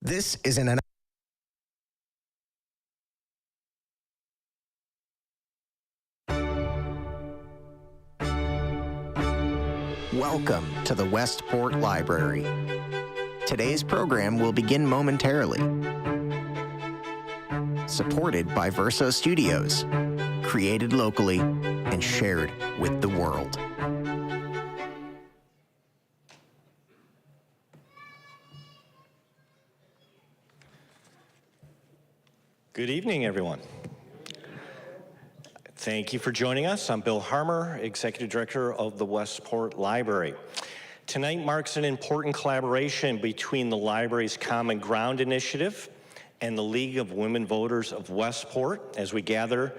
This is an Welcome to the Westport Library. Today's program will begin momentarily. Supported by Verso Studios, created locally and shared with the world. Good evening, everyone. Thank you for joining us. I'm Bill Harmer, Executive Director of the Westport Library. Tonight marks an important collaboration between the library's Common Ground Initiative and the League of Women Voters of Westport as we gather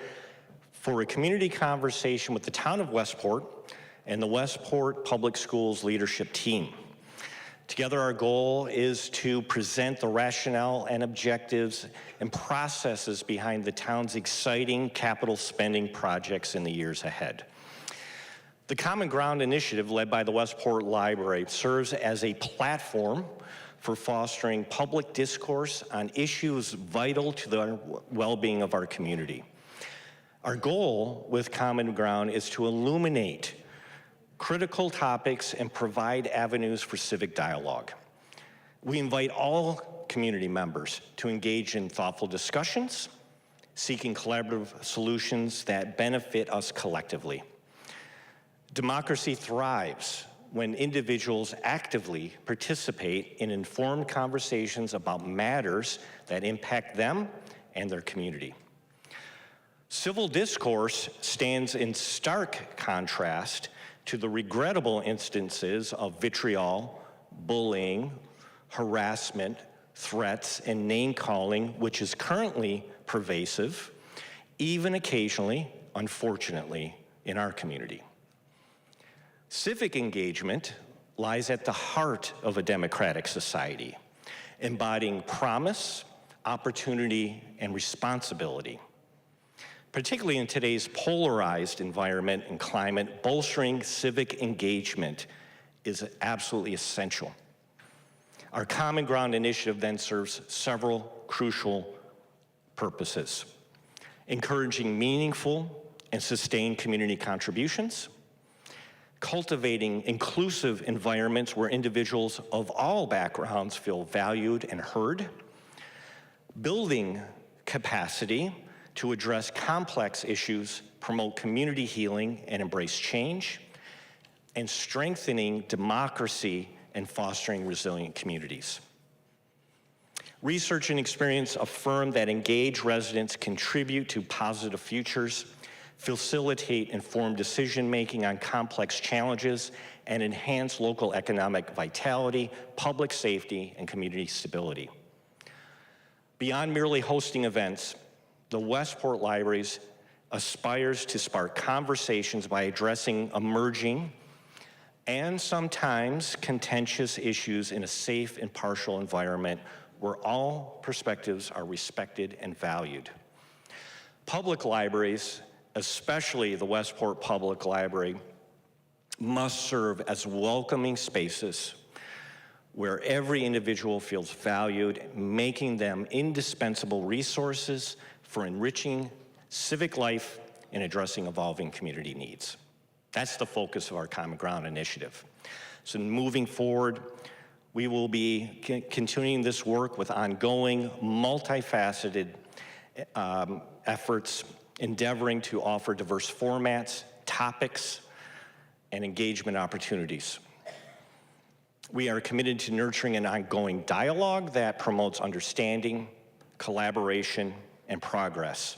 for a community conversation with the town of Westport and the Westport Public Schools leadership team. Together, our goal is to present the rationale and objectives and processes behind the town's exciting capital spending projects in the years ahead. The Common Ground Initiative, led by the Westport Library, serves as a platform for fostering public discourse on issues vital to the well-being of our community. Our goal with Common Ground is to illuminate critical topics and provide avenues for civic dialogue. We invite all community members to engage in thoughtful discussions, seeking collaborative solutions that benefit us collectively. Democracy thrives when individuals actively participate in informed conversations about matters that impact them and their community. Civil discourse stands in stark contrast to the regrettable instances of vitriol, bullying, harassment, threats, and name-calling, which is currently pervasive, even occasionally, unfortunately, in our community. Civic engagement lies at the heart of a democratic society, embodying promise, opportunity, and responsibility. Particularly in today's polarized environment and climate, bolstering civic engagement is absolutely essential. Our Common Ground Initiative then serves several crucial purposes: encouraging meaningful and sustained community contributions, cultivating inclusive environments where individuals of all backgrounds feel valued and heard, building capacity to address complex issues, promote community healing and embrace change, and strengthening democracy and fostering resilient communities. Research and experience affirm that engaged residents contribute to positive futures, facilitate informed decision-making on complex challenges, and enhance local economic vitality, public safety, and community stability. Beyond merely hosting events, the Westport Libraries aspires to spark conversations by addressing emerging and sometimes contentious issues in a safe, impartial environment where all perspectives are respected and valued. Public libraries, especially the Westport Public Library, must serve as welcoming spaces where every individual feels valued, making them indispensable resources for enriching civic life and addressing evolving community needs. That's the focus of our Common Ground Initiative. So moving forward, we will be continuing this work with ongoing, multifaceted efforts, endeavoring to offer diverse formats, topics, and engagement opportunities. We are committed to nurturing an ongoing dialogue that promotes understanding, collaboration, and progress.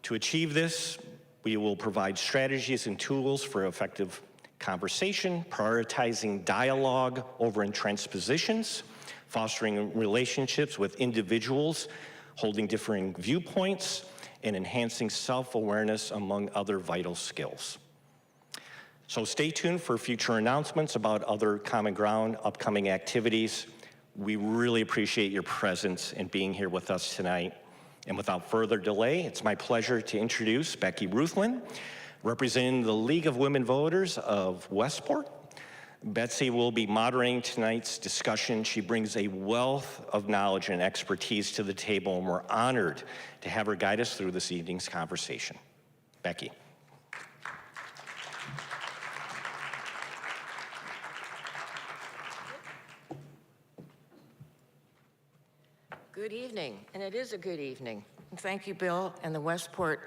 To achieve this, we will provide strategies and tools for effective conversation, prioritizing dialogue over entrenched positions, fostering relationships with individuals holding differing viewpoints, and enhancing self-awareness, among other vital skills. So stay tuned for future announcements about other Common Ground upcoming activities. We really appreciate your presence and being here with us tonight. And without further delay, it's my pleasure to introduce Becky Ruthland, representing the League of Women Voters of Westport. Betsy will be moderating tonight's discussion. She brings a wealth of knowledge and expertise to the table, and we're honored to have her guide us through this evening's conversation. Becky. Good evening, and it is a good evening. And thank you, Bill, and the Westport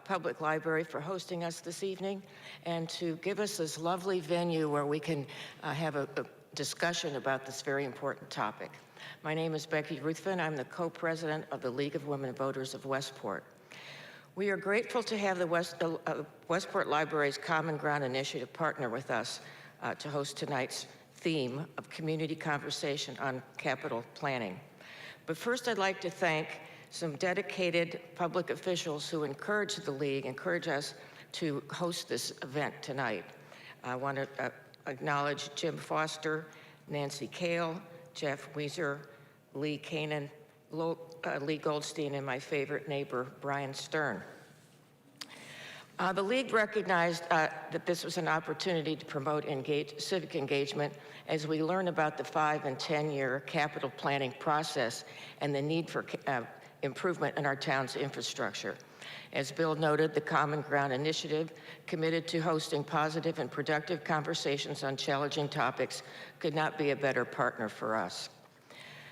Public Library for hosting us this evening and to give us this lovely venue where we can have a discussion about this very important topic. My name is Becky Ruthven. I'm the co-president of the League of Women Voters of Westport. We are grateful to have the Westport Library's Common Ground Initiative partner with us to host tonight's theme of community conversation on capital planning. But first, I'd like to thank some dedicated public officials who encourage the League, encourage us to host this event tonight. I want to acknowledge Jim Foster, Nancy Kale, Jeff Weiser, Lee Kanan, Lee Goldstein, and my favorite neighbor, Brian Stern. The League recognized that this was an opportunity to promote civic engagement as we learn about the 5- and 10-year capital planning process and the need for improvement in our town's infrastructure. As Bill noted, the Common Ground Initiative, committed to hosting positive and productive conversations on challenging topics, could not be a better partner for us.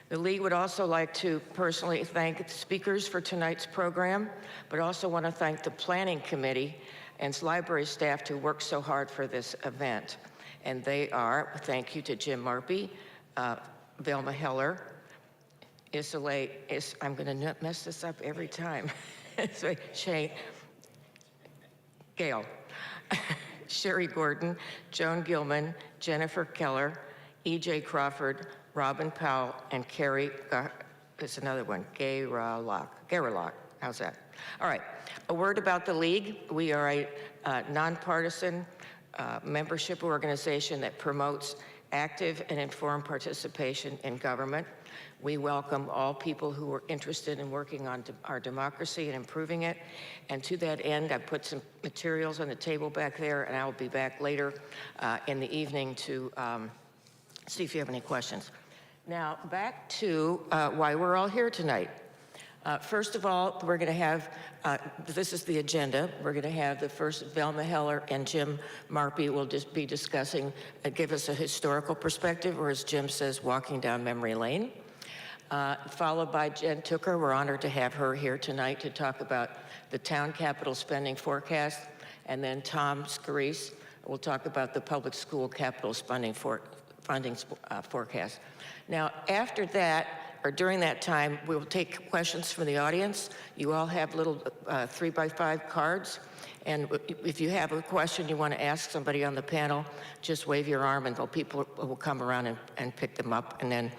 The League would also like to personally thank the speakers for tonight's program, but also want to thank the Planning Committee and its library staff who worked so hard for this event. And they are, thank you to Jim Marpy, Velma Heller, I'm going to mess this up every time. Gail, Sherry Gordon, Joan Gilman, Jennifer Keller, E.J. Crawford, Robin Powell, and Carrie, there's another one, Gerlach. How's that? All right, a word about the League. We are a nonpartisan membership organization that promotes active and informed participation in government. We welcome all people who are interested in working on our democracy and improving it. And to that end, I put some materials on the table back there, and I will be back later in the evening to see if you have any questions. Now, back to why we're all here tonight. First of all, we're going to have, this is the agenda. We're going to have the first Velma Heller and Jim Marpy will just be discussing, give us a historical perspective, or as Jim says, walking down memory lane. Followed by Jen Tooker. We're honored to have her here tonight to talk about the town capital spending forecast. And then Tom Scarice will talk about the public school capital spending forecast. Now, after that, or during that time, we will take questions from the audience. You all have little 3x5 cards. And if you have a question you want to ask somebody on the panel, just wave your arm and people will come around and pick them up. And then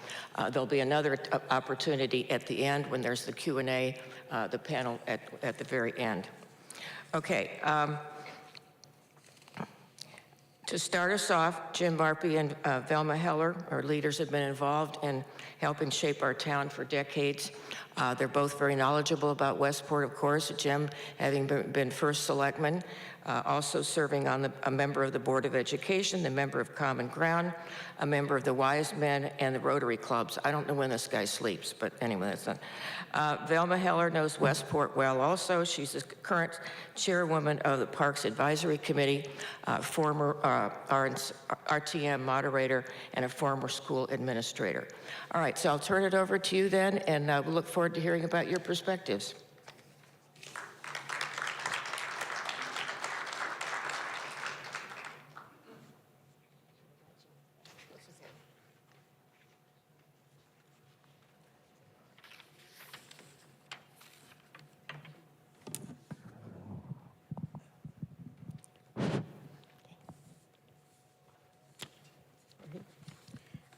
there'll be another opportunity at the end when there's the Q&A, the panel at the very end. Okay. To start us off, Jim Marpy and Velma Heller, our leaders, have been involved in helping shape our town for decades. They're both very knowledgeable about Westport, of course. Jim, having been First Selectman, also serving on a member of the Board of Education, a member of Common Ground, a member of the Wise Men and the Rotary Clubs. I don't know when this guy sleeps, but anyway, that's not. Velma Heller knows Westport well also. She's the current chairwoman of the Parks Advisory Committee, former RTM moderator, and a former school administrator. All right, so I'll turn it over to you then, and we'll look forward to hearing about your perspectives.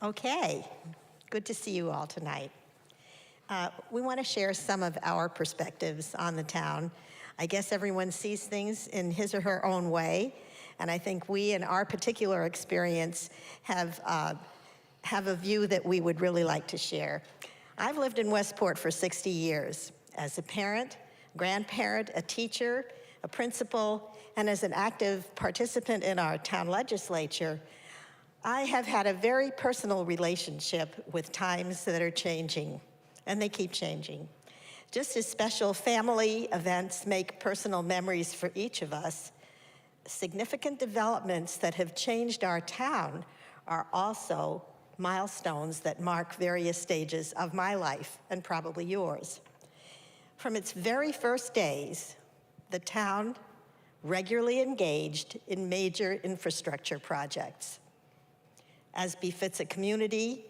Okay, good to see you all tonight. We want to share some of our perspectives on the town. I guess everyone sees things in his or her own way, and I think we, in our particular experience, have a view that we would really like to share. I've lived in Westport for 60 years as a parent, grandparent, a teacher, a principal, and as an active participant in our town legislature. I have had a very personal relationship with times that are changing, and they keep changing. Just as special family events make personal memories for each of us, significant developments that have changed our town are also milestones that mark various stages of my life and probably yours. From its very first days, the town regularly engaged in major infrastructure projects. As befits a community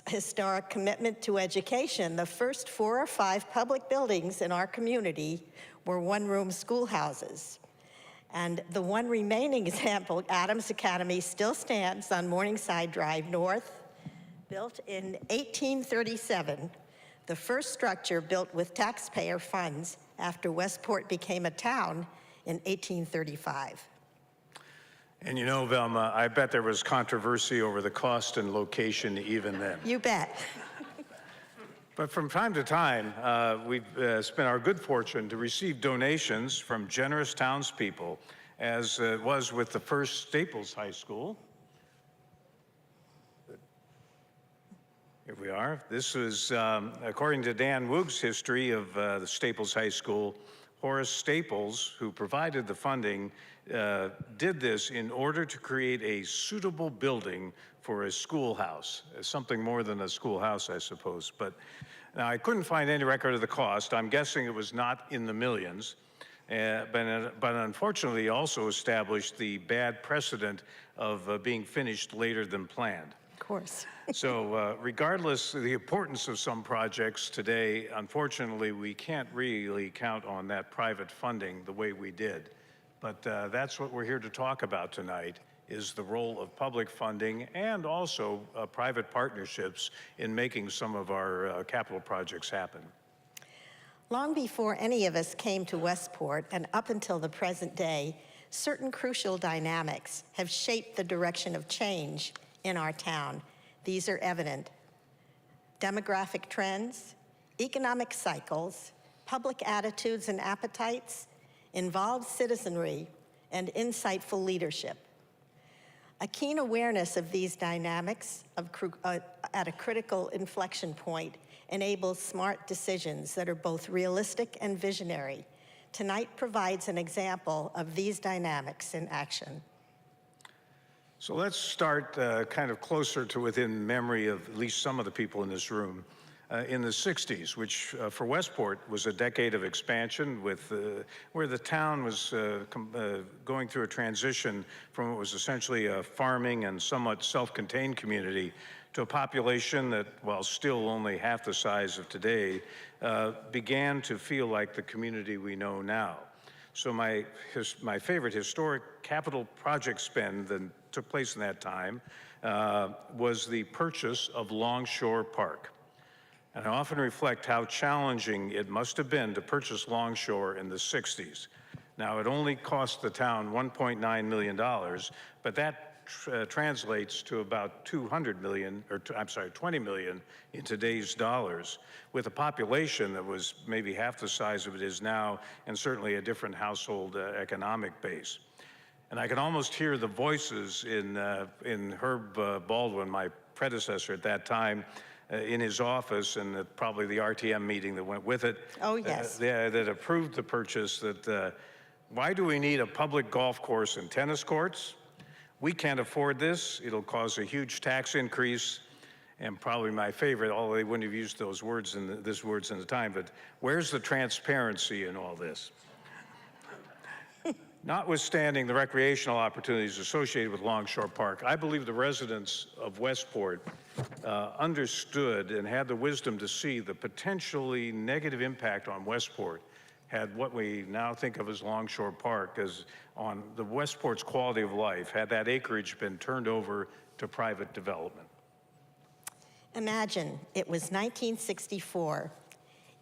historic commitment to education, the first 4 or 5 public buildings in our community were one-room schoolhouses. And the one remaining example, Adams Academy, still stands on Morningside Drive North, built in 1837, the first structure built with taxpayer funds after Westport became a town in 1835. And you know, Velma, I bet there was controversy over the cost and location even then. You bet. But from time to time, we've spent our good fortune to receive donations from generous townspeople, as it was with the First Staples High School. Here we are. This was, according to Dan Woog's history of the Staples High School, Horace Staples, who provided the funding, did this in order to create a suitable building for a schoolhouse, something more than a schoolhouse, I suppose. But now I couldn't find any record of the cost. I'm guessing it was not in the millions. But unfortunately, also established the bad precedent of being finished later than planned. Of course. So regardless of the importance of some projects today, unfortunately, we can't really count on that private funding the way we did. But that's what we're here to talk about tonight, is the role of public funding and also private partnerships in making some of our capital projects happen. Long before any of us came to Westport and up until the present day, certain crucial dynamics have shaped the direction of change in our town. These are evident: demographic trends, economic cycles, public attitudes and appetites, involved citizenry, and insightful leadership. A keen awareness of these dynamics at a critical inflection point enables smart decisions that are both realistic and visionary. Tonight provides an example of these dynamics in action. So let's start kind of closer to within memory of at least some of the people in this room. In the 60s, which for Westport was a decade of expansion with where the town was going through a transition from what was essentially a farming and somewhat self-contained community to a population that, while still only half the size of today, began to feel like the community we know now. So my favorite historic capital project spend that took place in that time was the purchase of Longshore Park. And I often reflect how challenging it must have been to purchase Longshore in the 60s. Now, it only cost the town $1.9 million, but that translates to about 200 million, or I'm sorry, 20 million in today's dollars, with a population that was maybe half the size of it is now, and certainly a different household economic base. And I can almost hear the voices in Herb Baldwin, my predecessor at that time, in his office, and probably the RTM meeting that went with it. Oh, yes. That approved the purchase. That why do we need a public golf course and tennis courts? We can't afford this. It'll cause a huge tax increase. And probably my favorite, although they wouldn't have used those words in the time, but where's the transparency in all this? Notwithstanding the recreational opportunities associated with Longshore Park, I believe the residents of Westport understood and had the wisdom to see the potentially negative impact on Westport had what we now think of as Longshore Park as on the Westport's quality of life, had that acreage been turned over to private development. Imagine it was 1964.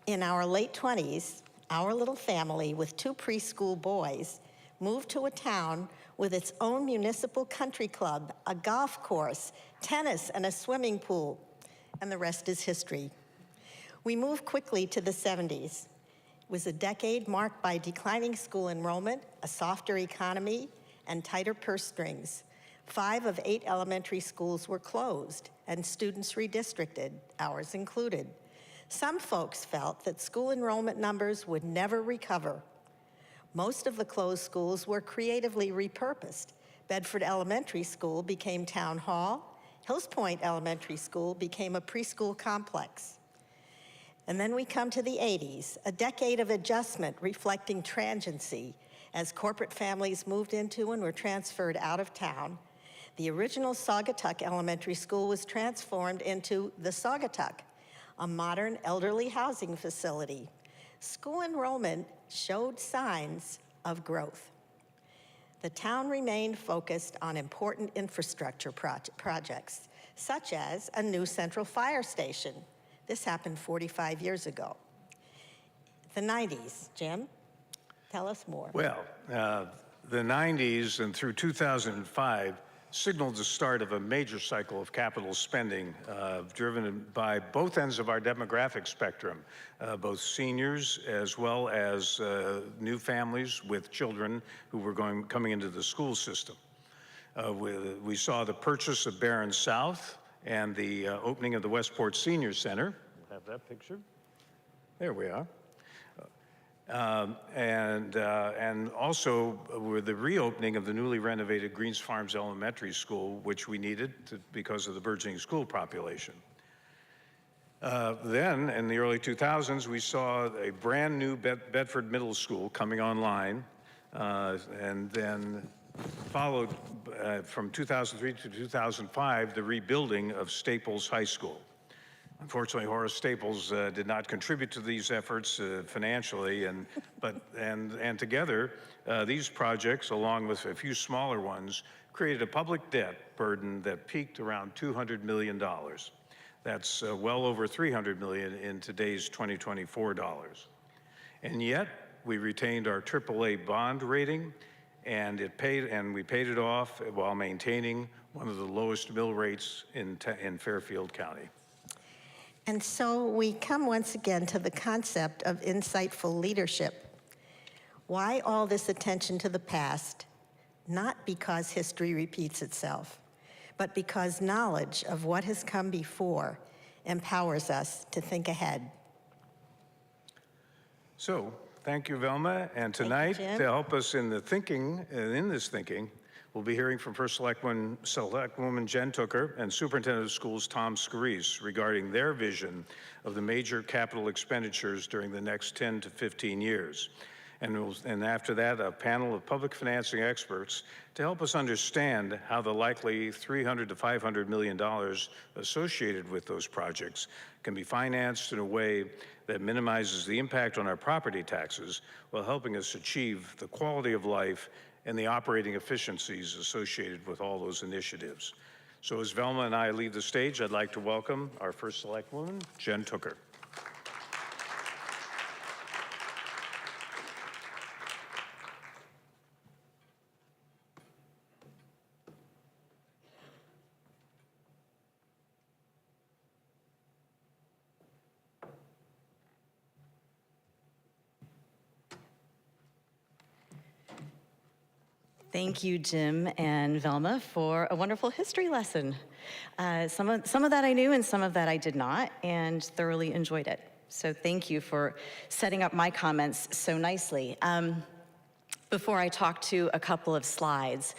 In our late 20s, our little family with 2 preschool boys moved to a town with its own municipal country club, a golf course, tennis, and a swimming pool, and the rest is history. We moved quickly to the 70s. It was a decade marked by declining school enrollment, a softer economy, and tighter purse strings. 5 of 8 elementary schools were closed and students redistricted, ours included. Some folks felt that school enrollment numbers would never recover. Most of the closed schools were creatively repurposed. Bedford Elementary School became Town Hall. Hills Point Elementary School became a preschool complex. And then we come to the 80s, a decade of adjustment reflecting transiency as corporate families moved into and were transferred out of town. The original Saugatuck Elementary School was transformed into the Saugatuck, a modern elderly housing facility. School enrollment showed signs of growth. The town remained focused on important infrastructure projects, such as a new central fire station. This happened 45 years ago. The 90s, Jim, tell us more. Well, the 90s and through 2005 signaled the start of a major cycle of capital spending driven by both ends of our demographic spectrum, both seniors as well as new families with children who were coming into the school system. We saw the purchase of Barron South and the opening of the Westport Senior Center. We'll have that picture. There we are. And also with the reopening of the newly renovated Greens Farms Elementary School, which we needed because of the burgeoning school population. Then, in the early 2000s, we saw a brand new Bedford Middle School coming online, and then followed from 2003 to 2005, the rebuilding of Staples High School. Unfortunately, Horace Staples did not contribute to these efforts financially, and together, these projects, along with a few smaller ones, created a public debt burden that peaked around $200 million. That's well over $300 million in today's 2024 dollars. And yet, we retained our AAA bond rating, and we paid it off while maintaining one of the lowest mill rates in Fairfield County. And so we come once again to the concept of insightful leadership. Why all this attention to the past? Not because history repeats itself, but because knowledge of what has come before empowers us to think ahead. So, thank you, Velma. And tonight, to help us in the thinking, in this thinking, we'll be hearing from First Selectwoman Jen Tooker and Superintendent of Schools Tom Scarice regarding their vision of the major capital expenditures during the next 10 to 15 years. And after that, a panel of public financing experts to help us understand how the likely $300 to $500 million associated with those projects can be financed in a way that minimizes the impact on our property taxes while helping us achieve the quality of life and the operating efficiencies associated with all those initiatives. So as Velma and I leave the stage, I'd like to welcome our First Selectwoman, Jen Tooker. Thank you, Jim and Velma, for a wonderful history lesson. Some of that I knew and some of that I did not, and thoroughly enjoyed it. So thank you for setting up my comments so nicely. Before I talk to a couple of slides,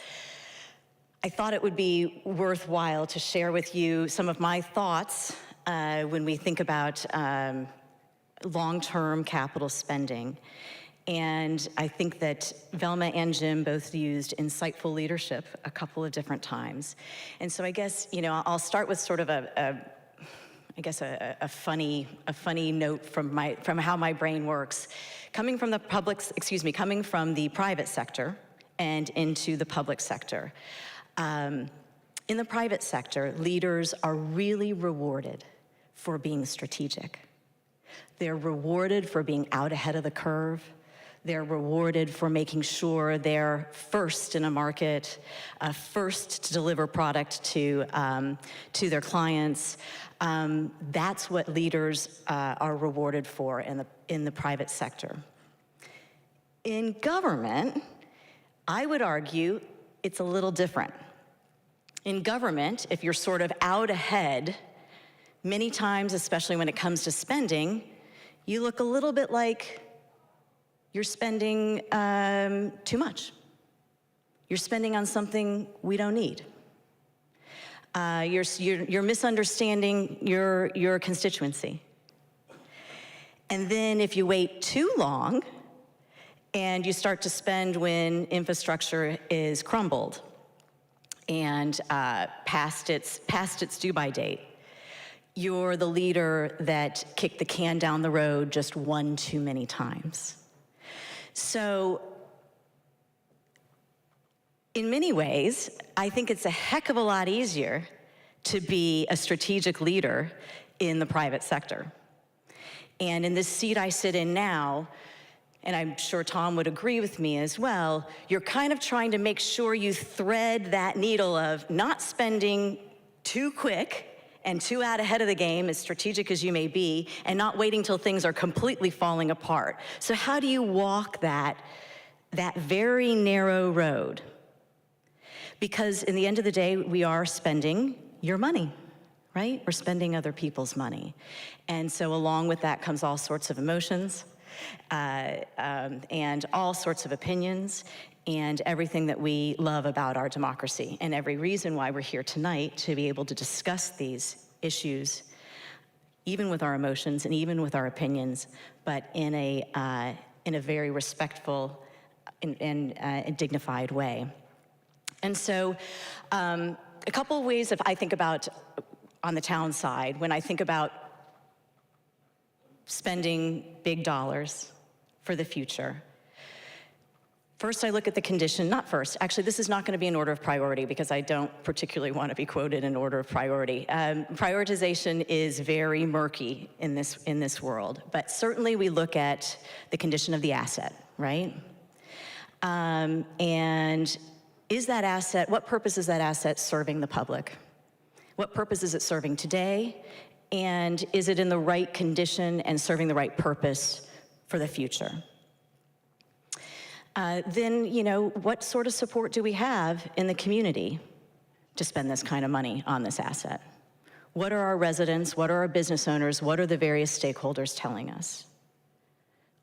I thought it would be worthwhile to share with you some of my thoughts when we think about long-term capital spending. And I think that Velma and Jim both used insightful leadership a couple of different times. And so I guess, I'll start with sort of a funny note from how my brain works. Coming from the private sector and into the public sector. In the private sector, leaders are really rewarded for being strategic. They're rewarded for being out ahead of the curve. They're rewarded for making sure they're first in a market, first to deliver product to their clients. That's what leaders are rewarded for in the private sector. In government, I would argue it's a little different. In government, if you're sort of out ahead, many times, especially when it comes to spending, you look a little bit like you're spending too much. You're spending on something we don't need. You're misunderstanding your constituency. And then if you wait too long and you start to spend when infrastructure is crumbled and past its due-by date, you're the leader that kicked the can down the road just one too many times. So in many ways, I think it's a heck of a lot easier to be a strategic leader in the private sector. And in this seat I sit in now, and I'm sure Tom would agree with me as well, you're kind of trying to make sure you thread that needle of not spending too quick and too out ahead of the game, as strategic as you may be, and not waiting till things are completely falling apart. So how do you walk that very narrow road? Because in the end of the day, we are spending your money, right? We're spending other people's money. And so along with that comes all sorts of emotions, and all sorts of opinions, and everything that we love about our democracy, and every reason why we're here tonight to be able to discuss these issues, even with our emotions and even with our opinions, but in a very respectful and dignified way. And so a couple of ways I think about on the town side, when I think about spending big dollars for the future. First, I look at the condition, not first, actually this is not going to be in order of priority because I don't particularly want to be quoted in order of priority. Prioritization is very murky in this world, but certainly we look at the condition of the asset, right? And is that asset, what purpose is that asset serving the public? What purpose is it serving today? And is it in the right condition and serving the right purpose for the future? Then, what sort of support do we have in the community to spend this kind of money on this asset? What are our residents, what are our business owners, what are the various stakeholders telling us?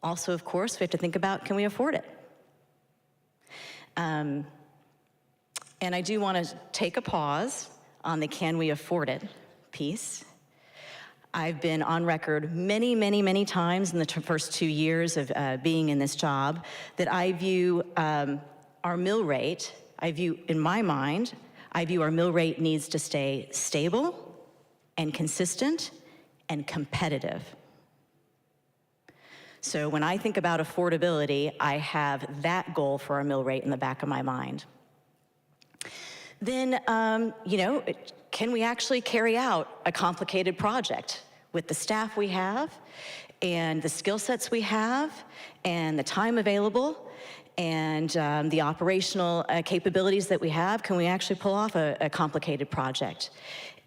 Also, of course, we have to think about, can we afford it? And I do want to take a pause on the can we afford it piece. I've been on record many, many, many times in the first 2 years of being in this job that I view our mill rate, in my mind, I view our mill rate needs to stay stable and consistent and competitive. So when I think about affordability, I have that goal for our mill rate in the back of my mind. Then, can we actually carry out a complicated project with the staff we have and the skill sets we have and the time available and the operational capabilities that we have? Can we actually pull off a complicated project?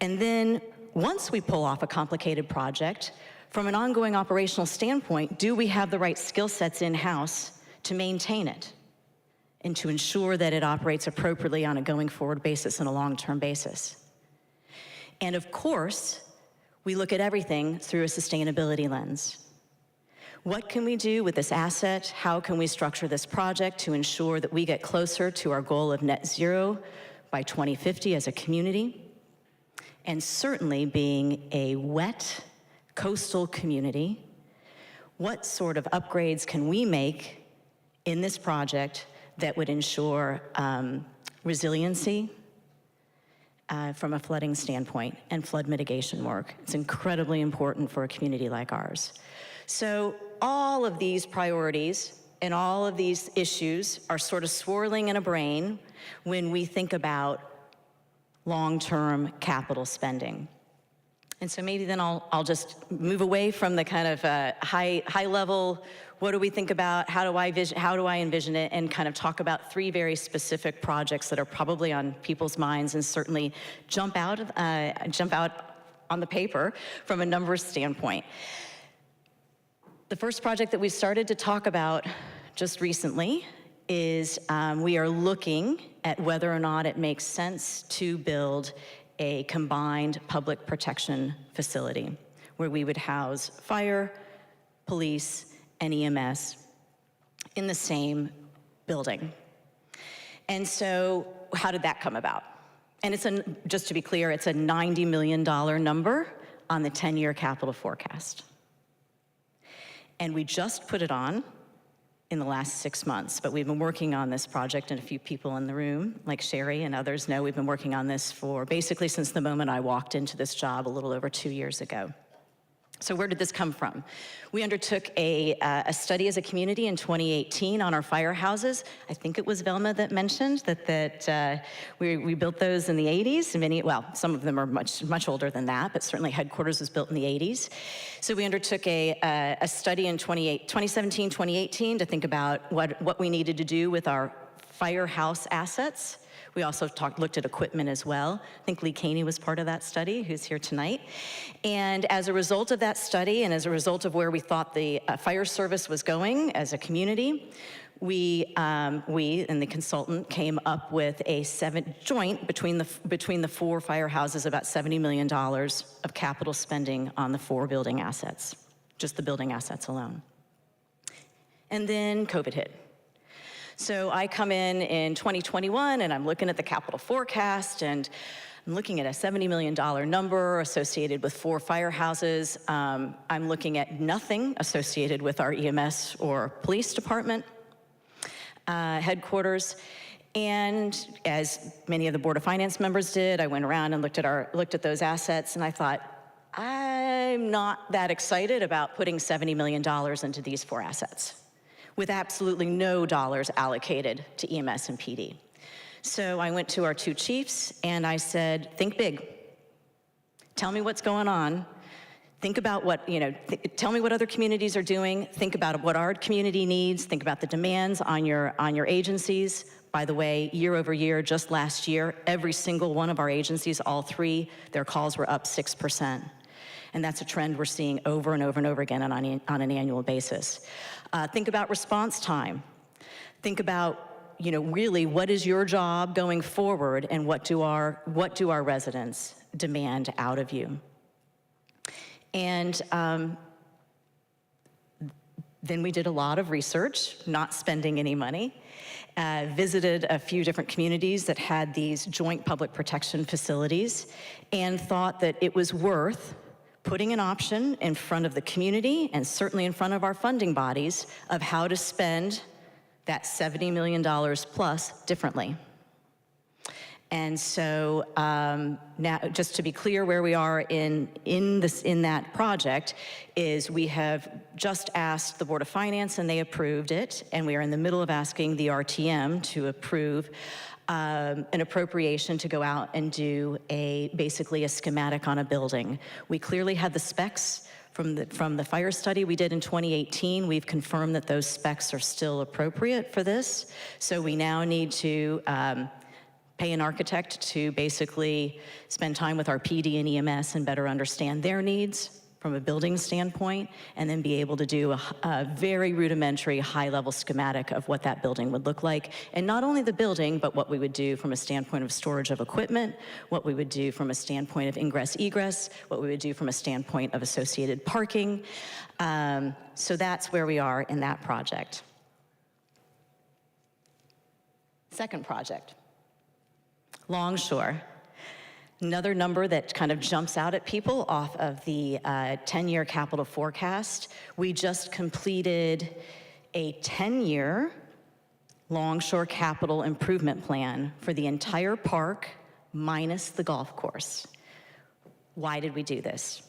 And then once we pull off a complicated project, from an ongoing operational standpoint, do we have the right skill sets in-house to maintain it and to ensure that it operates appropriately on a going forward basis and a long-term basis? And of course, we look at everything through a sustainability lens. What can we do with this asset? How can we structure this project to ensure that we get closer to our goal of net zero by 2050 as a community? And certainly being a wet coastal community, what sort of upgrades can we make in this project that would ensure resiliency from a flooding standpoint and flood mitigation work? It's incredibly important for a community like ours. So all of these priorities and all of these issues are sort of swirling in a brain when we think about long-term capital spending. And so maybe then I'll just move away from the kind of high level, what do we think about, how do I envision it, and kind of talk about 3 very specific projects that are probably on people's minds and certainly jump out on the paper from a numbers standpoint. The first project that we started to talk about just recently is we are looking at whether or not it makes sense to build a combined public protection facility where we would house fire, police, and EMS in the same building. And so how did that come about? And just to be clear, it's a $90 million number on the 10-year capital forecast. And we just put it on in the last 6 months, but we've been working on this project, and a few people in the room, like Sherry and others know, we've been working on this for basically since the moment I walked into this job a little over 2 years ago. So where did this come from? We undertook a study as a community in 2018 on our firehouses. I think it was Velma that mentioned that we built those in the 80s. Well, some of them are much older than that, but certainly headquarters was built in the 80s. So we undertook a study in 2017, 2018 to think about what we needed to do with our firehouse assets. We also looked at equipment as well. I think Lee Caney was part of that study, who's here tonight. And as a result of that study, and as a result of where we thought the fire service was going as a community, we and the consultant came up with a joint between the 4 firehouses, about $70 million of capital spending on the 4 building assets, just the building assets alone. And then COVID hit. So I come in 2021, and I'm looking at the capital forecast, and I'm looking at a $70 million number associated with 4 firehouses. I'm looking at nothing associated with our EMS or police department headquarters. And as many of the Board of Finance members did, I went around and looked at those assets, and I thought, I'm not that excited about putting $70 million into these 4 assets, with absolutely no dollars allocated to EMS and PD. So I went to our 2 chiefs and I said, think big. Tell me what's going on. Think about what, tell me what other communities are doing. Think about what our community needs. Think about the demands on your agencies. By the way, year over year, just last year, every single one of our agencies, all 3, their calls were up 6%. And that's a trend we're seeing over and over and over again on an annual basis. Think about response time. Think about, really what is your job going forward, and what do our residents demand out of you? And then we did a lot of research, not spending any money. Visited a few different communities that had these joint public protection facilities, and thought that it was worth putting an option in front of the community, and certainly in front of our funding bodies, of how to spend that $70 million plus differently. And so now, just to be clear where we are in that project, is we have just asked the Board of Finance, and they approved it, and we are in the middle of asking the RTM to approve an appropriation to go out and do basically a schematic on a building. We clearly had the specs from the fire study we did in 2018. We've confirmed that those specs are still appropriate for this. So we now need to pay an architect to basically spend time with our PD and EMS and better understand their needs from a building standpoint, and then be able to do a very rudimentary, high-level schematic of what that building would look like. And not only the building, but what we would do from a standpoint of storage of equipment, what we would do from a standpoint of ingress, egress, what we would do from a standpoint of associated parking. So that's where we are in that project. Second project, Longshore. Another number that kind of jumps out at people off of the 10-year capital forecast. We just completed a 10-year Longshore capital improvement plan for the entire park minus the golf course. Why did we do this?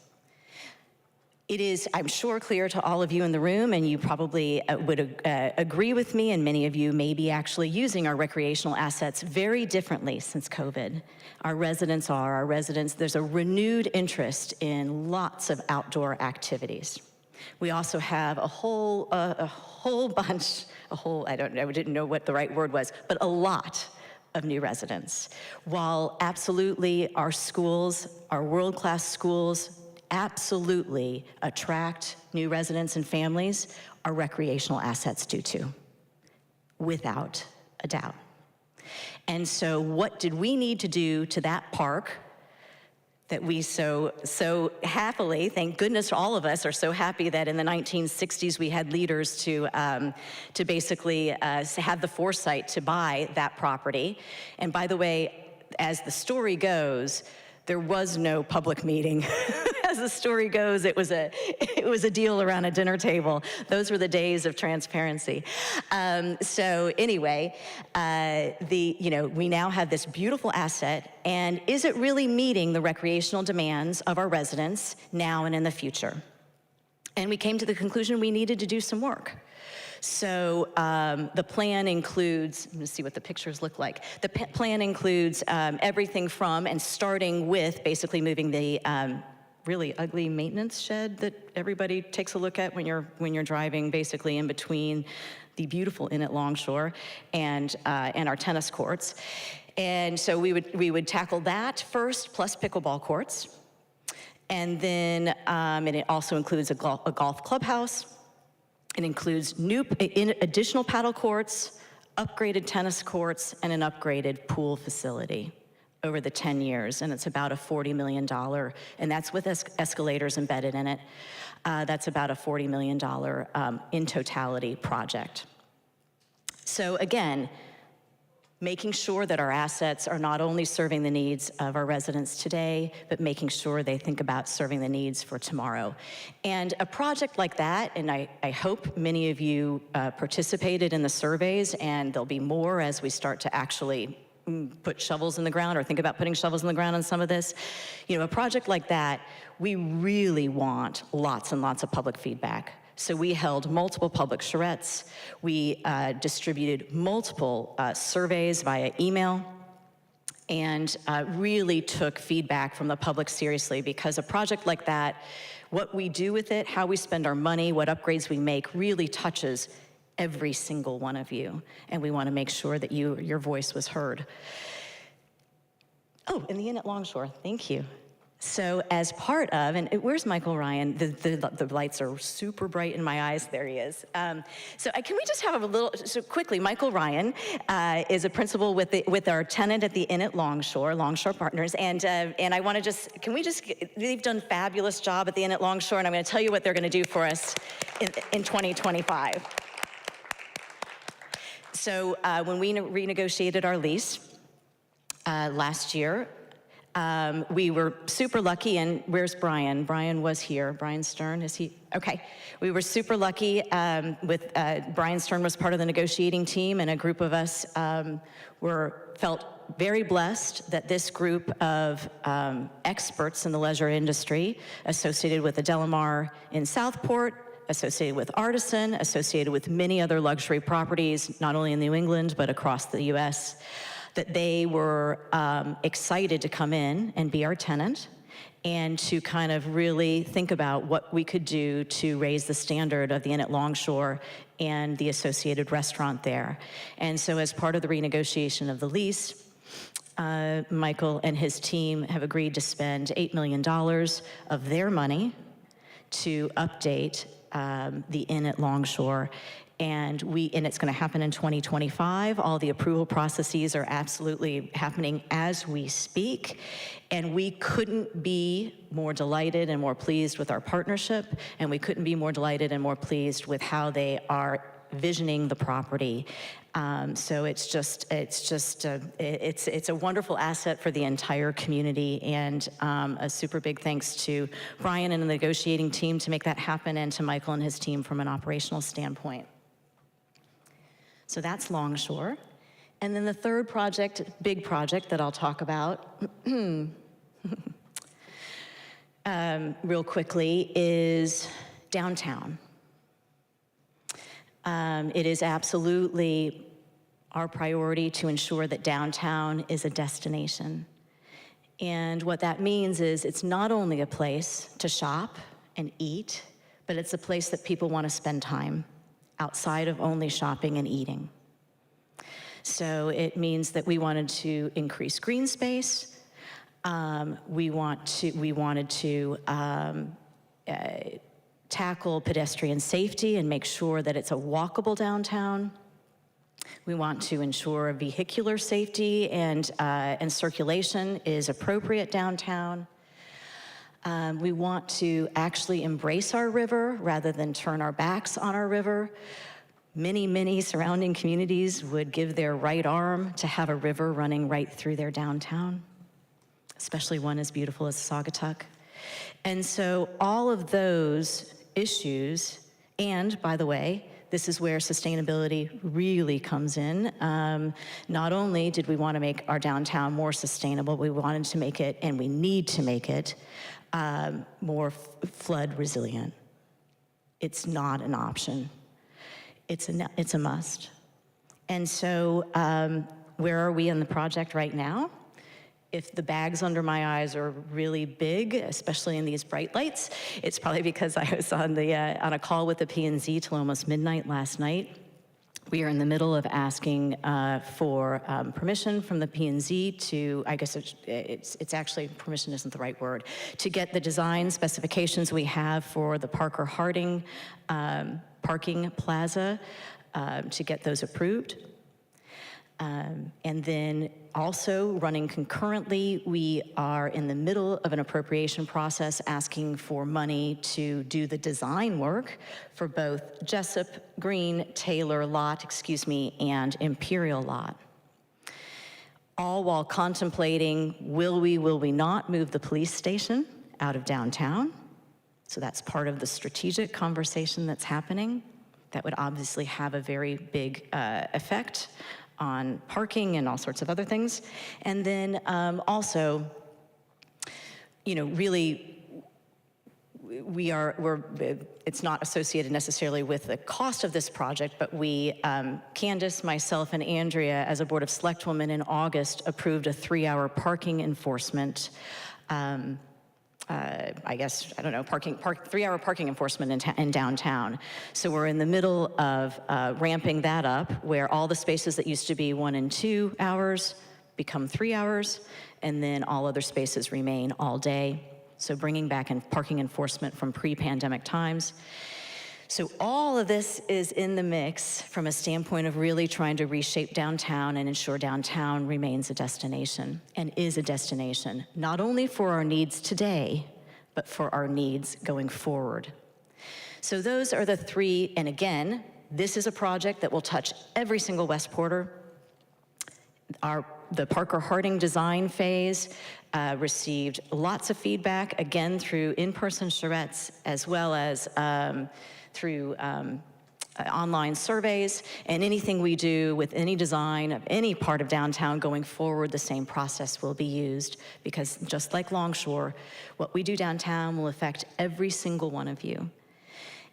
It is, I'm sure, clear to all of you in the room, and you probably would agree with me, and many of you may be actually using our recreational assets very differently since COVID. Our residents, there's a renewed interest in lots of outdoor activities. We also have a whole bunch, I didn't know what the right word was, but a lot of new residents. While absolutely our schools, our world-class schools, absolutely attract new residents and families, our recreational assets do too. without a doubt. And so what did we need to do to that park that we so happily, thank goodness all of us are so happy that in the 1960s we had leaders to basically have the foresight to buy that property. And by the way, as the story goes, there was no public meeting. As the story goes, it was a deal around a dinner table. Those were the days of transparency. So anyway, we now have this beautiful asset, and is it really meeting the recreational demands of our residents now and in the future? And we came to the conclusion we needed to do some work. So the plan includes, let's see what the pictures look like. The plan includes everything from and starting with basically moving the really ugly maintenance shed that everybody takes a look at when you're driving basically in between the beautiful Inn at Longshore and our tennis courts. And so we would tackle that first, plus pickleball courts. And then and it also includes a golf clubhouse. It includes additional paddle courts, upgraded tennis courts, and an upgraded pool facility over the 10 years, and it's about a $40 million, and that's with escalators embedded in it. That's about a $40 million in totality project. So again, making sure that our assets are not only serving the needs of our residents today, but making sure they think about serving the needs for tomorrow. And a project like that, and I hope many of you participated in the surveys, and there'll be more as we start to actually put shovels in the ground or think about putting shovels in the ground on some of this. You know, a project like that, we really want lots and lots of public feedback. So we held multiple public charrettes. We distributed multiple surveys via email, and really took feedback from the public seriously, because a project like that, what we do with it, how we spend our money, what upgrades we make, really touches every single one of you, and we want to make sure that your voice was heard. Oh, and the Inn at Longshore, thank you. So as part of, and where's Michael Ryan? The lights are super bright in my eyes. There he is. Can we just have a little, so quickly, Michael Ryan is a principal with our tenant at the Inn at Longshore Partners, and I want to they've done a fabulous job at the Inn at Longshore, and I'm going to tell you what they're going to do for us in 2025. So when we renegotiated our lease last year, we were super lucky, and where's Brian? Brian was here. Brian Stern, is he? Okay. We were super lucky with Brian Stern was part of the negotiating team, and a group of us felt very blessed that this group of experts in the leisure industry associated with the Delamar in Southport, associated with Artisan, associated with many other luxury properties, not only in New England, but across the US, that they were excited to come in and be our tenant and to kind of really think about what we could do to raise the standard of the Inn at Longshore and the associated restaurant there. And so as part of the renegotiation of the lease, Michael and his team have agreed to spend $8 million of their money to update the Inn at Longshore. And it's going to happen in 2025. All the approval processes are absolutely happening as we speak. And we couldn't be more delighted and more pleased with our partnership. And we couldn't be more delighted and more pleased with how they are visioning the property. So it's a wonderful asset for the entire community, and a super big thanks to Brian and the negotiating team to make that happen, and to Michael and his team from an operational standpoint. So that's Longshore. And then the third project, big project that I'll talk about real quickly is downtown. It is absolutely our priority to ensure that downtown is a destination. And what that means is it's not only a place to shop and eat, but it's a place that people want to spend time outside of only shopping and eating. So it means that we wanted to increase green space. We wanted to tackle pedestrian safety and make sure that it's a walkable downtown. We want to ensure vehicular safety and circulation is appropriate downtown. We want to actually embrace our river rather than turn our backs on our river. Many surrounding communities would give their right arm to have a river running right through their downtown, especially one as beautiful as Saugatuck. And so all of those issues, and by the way, this is where sustainability really comes in. Not only did we want to make our downtown more sustainable, we wanted to make it, and we need to make it, more flood resilient. It's not an option. It's a must. And so where are we in the project right now? If the bags under my eyes are really big, especially in these bright lights, it's probably because I was on a call with the P&Z till almost midnight last night. We are in the middle of asking for permission from the P&Z to, I guess it's actually, permission isn't the right word, to get the design specifications we have for the Parker Harding parking plaza, to get those approved. And then also running concurrently, we are in the middle of an appropriation process asking for money to do the design work for both Jessup, Green, Taylor Lot, and Imperial Lot. All while contemplating, will we not move the police station out of downtown? So that's part of the strategic conversation that's happening. That would obviously have a very big effect on parking and all sorts of other things. And then also, really, it's not associated necessarily with the cost of this project, but we, Candace, myself, and Andrea, as a Board of Selectwomen in August, approved a 3-hour parking enforcement, 3-hour parking enforcement in downtown. So we're in the middle of ramping that up, where all the spaces that used to be 1 and 2 hours become 3 hours, and then all other spaces remain all day. So bringing back in parking enforcement from pre-pandemic times. So all of this is in the mix from a standpoint of really trying to reshape downtown and ensure downtown remains a destination and is a destination, not only for our needs today, but for our needs going forward. So those are the 3, and again, this is a project that will touch every single Westporter. The Parker Harding design phase received lots of feedback, again, through in-person charrettes, as well as through online surveys, and anything we do with any design of any part of downtown going forward, the same process will be used, because just like Longshore, what we do downtown will affect every single one of you,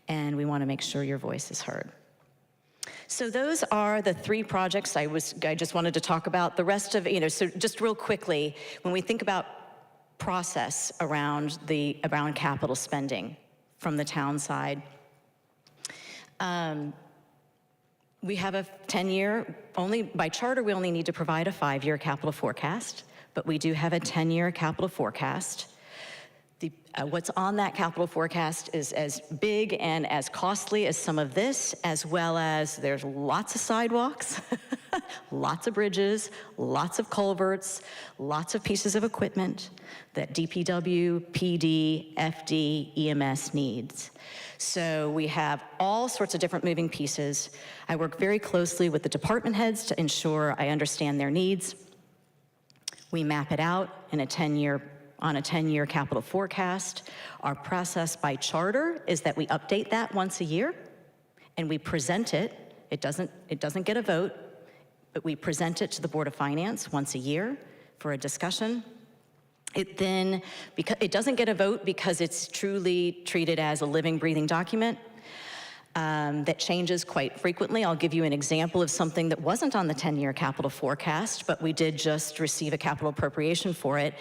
and we want to make sure your voice is heard. So those are the 3 projects I just wanted to talk about. The rest of, so just real quickly, when we think about process around capital spending from the town side, we have a 10-year, by charter, we only need to provide a 5-year capital forecast, but we do have a 10-year capital forecast. What's on that capital forecast is as big and as costly as some of this, as well as there's lots of sidewalks, lots of bridges, lots of culverts, lots of pieces of equipment that DPW, PD, FD, EMS needs. So we have all sorts of different moving pieces. I work very closely with the department heads to ensure I understand their needs. We map it out in on a 10-year capital forecast. Our process by charter is that we update that once a year, and we present it. It doesn't get a vote, but we present it to the Board of Finance once a year for a discussion. It doesn't get a vote because it's truly treated as a living, breathing document that changes quite frequently. I'll give you an example of something that wasn't on the 10-year capital forecast, but we did just receive a capital appropriation for it.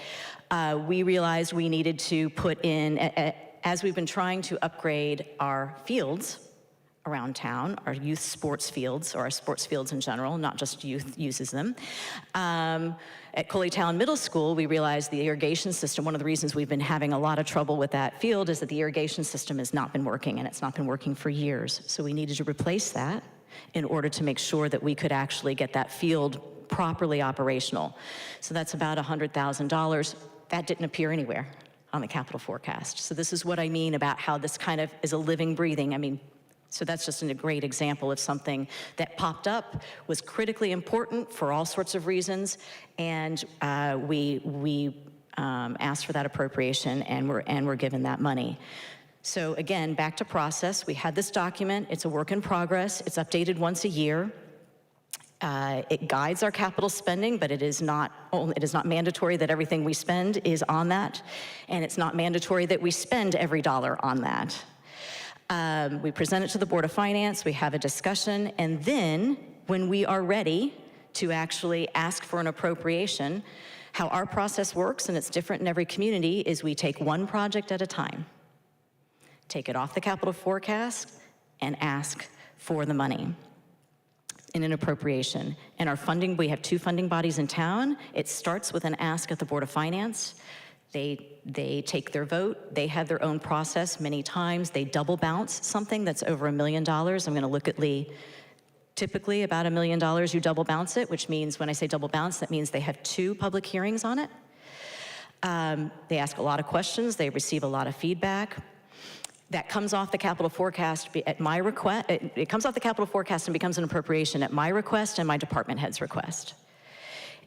We realized we needed to put in, as we've been trying to upgrade our fields around town, our youth sports fields, or our sports fields in general, not just youth uses them. At Coleytown Middle School, we realized the irrigation system, one of the reasons we've been having a lot of trouble with that field is that the irrigation system has not been working, and it's not been working for years. So we needed to replace that. in order to make sure that we could actually get that field properly operational. So that's about $100,000. That didn't appear anywhere on the capital forecast. So this is what I mean about how this kind of is a living, breathing. I mean, so that's just a great example of something that popped up, was critically important for all sorts of reasons, and we asked for that appropriation, and we're given that money. So again, back to process. We had this document. It's a work in progress. It's updated once a year. It guides our capital spending, but it is not mandatory that everything we spend is on that, and it's not mandatory that we spend every dollar on that. We present it to the Board of Finance, we have a discussion, and then when we are ready to actually ask for an appropriation, how our process works, and it's different in every community, is we take one project at a time, take it off the capital forecast, and ask for the money in an appropriation. And our funding, we have 2 funding bodies in town. It starts with an ask at the Board of Finance. They take their vote. They have their own process. Many times they double bounce something that's over $1 million. I'm going to look at Lee. Typically about $1 million, you double bounce it, which means when I say double bounce, that means they have 2 public hearings on it. They ask a lot of questions. They receive a lot of feedback. That comes off the capital forecast at my request. It comes off the capital forecast and becomes an appropriation at my request and my department head's request.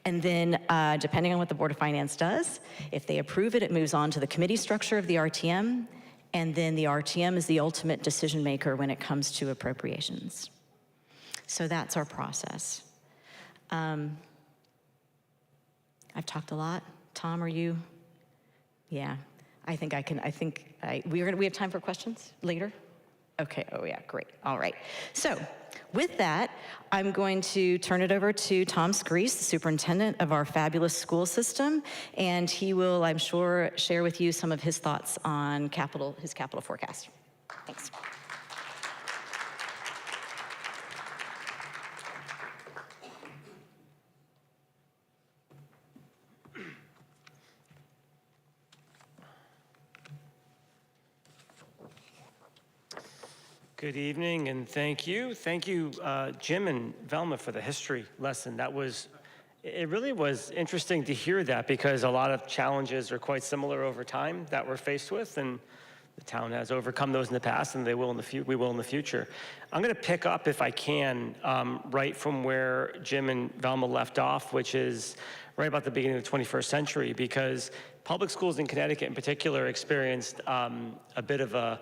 And then, depending on what the Board of Finance does, if they approve it, it moves on to the committee structure of the RTM, and then the RTM is the ultimate decision maker when it comes to appropriations. So that's our process. I've talked a lot. Tom, are you? Yeah, I think I can. We have time for questions later? Okay, oh yeah, great, all right. So, with that, I'm going to turn it over to Tom Screese, the superintendent of our fabulous school system, and he will, I'm sure, share with you some of his thoughts on his capital forecast. Thanks. Good evening, and thank you. Thank you, Jim and Velma, for the history lesson. It really was interesting to hear that, because a lot of challenges are quite similar over time that we're faced with, and the town has overcome those in the past, and we will in the future. I'm going to pick up, if I can, right from where Jim and Velma left off, which is right about the beginning of the 21st century, because public schools in Connecticut in particular experienced a bit of a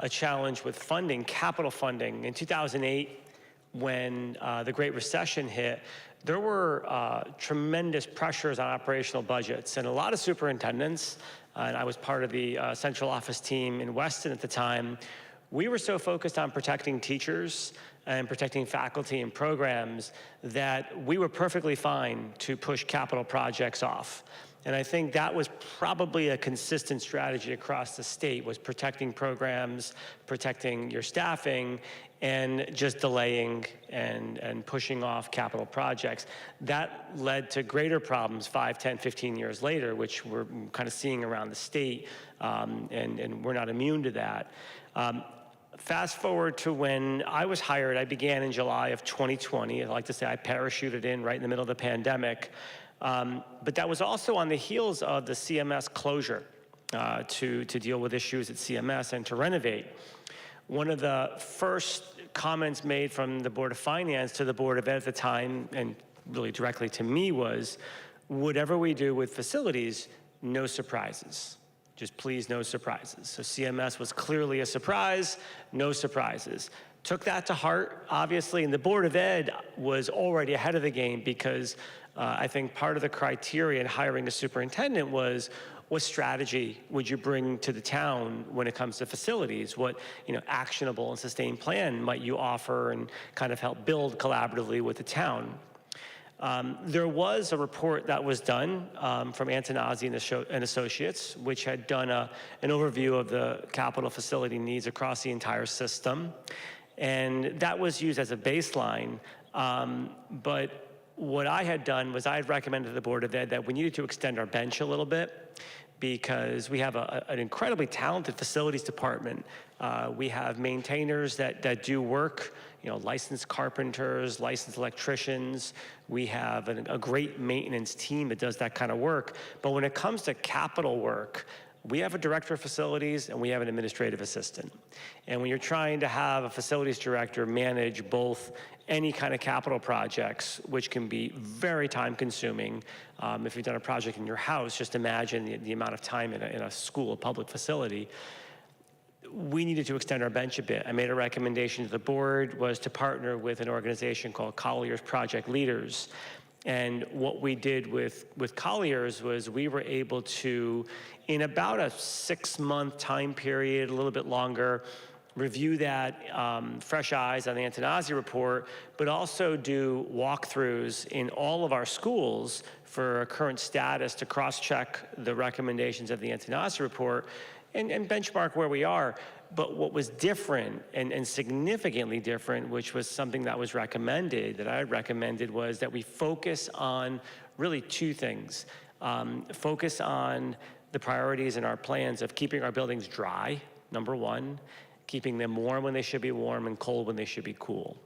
challenge with funding, capital funding. In 2008, when the Great Recession hit, there were tremendous pressures on operational budgets, and a lot of superintendents, and I was part of the central office team in Weston at the time, we were so focused on protecting teachers and protecting faculty and programs that we were perfectly fine to push capital projects off. And I think that was probably a consistent strategy across the state, was protecting programs, protecting your staffing, and just delaying and pushing off capital projects. That led to greater problems 5, 10, 15 years later, which we're kind of seeing around the state, and we're not immune to that. Fast forward to when I was hired, I began in July of 2020. I like to say I parachuted in right in the middle of the pandemic. But that was also on the heels of the CMS closure to deal with issues at CMS and to renovate. One of the first comments made from the Board of Finance to the Board of Ed at the time, and really directly to me, was, whatever we do with facilities, no surprises. Just please, no surprises. So CMS was clearly a surprise, no surprises. Took that to heart, obviously, and the Board of Ed was already ahead of the game, because I think part of the criteria in hiring a superintendent was, what strategy would you bring to the town when it comes to facilities? What actionable and sustained plan might you offer and kind of help build collaboratively with the town? There was a report that was done from Antonazzi and Associates, which had done an overview of the capital facility needs across the entire system. And that was used as a baseline. But what I had done was I had recommended to the Board of Ed that we needed to extend our bench a little bit, because we have an incredibly talented facilities department. We have maintainers that do work, licensed carpenters, licensed electricians. We have a great maintenance team that does that kind of work. But when it comes to capital work, we have a director of facilities and we have an administrative assistant. And when you're trying to have a facilities director manage both any kind of capital projects, which can be very time consuming. If you've done a project in your house, just imagine the amount of time in a school, a public facility. We needed to extend our bench a bit. I made a recommendation to the board was to partner with an organization called Collier's Project Leaders. And what we did with Collier's was we were able to, in about a 6-month time period, a little bit longer, review that fresh eyes on the Antonazzi report, but also do walkthroughs in all of our schools for a current status to cross-check the recommendations of the Antonazzi report and benchmark where we are. But what was different and significantly different, which was something that was recommended, that I recommended, was that we focus on really 2 things. Focus on the priorities in our plans of keeping our buildings dry, number 1, keeping them warm when they should be warm and cold when they should be cool.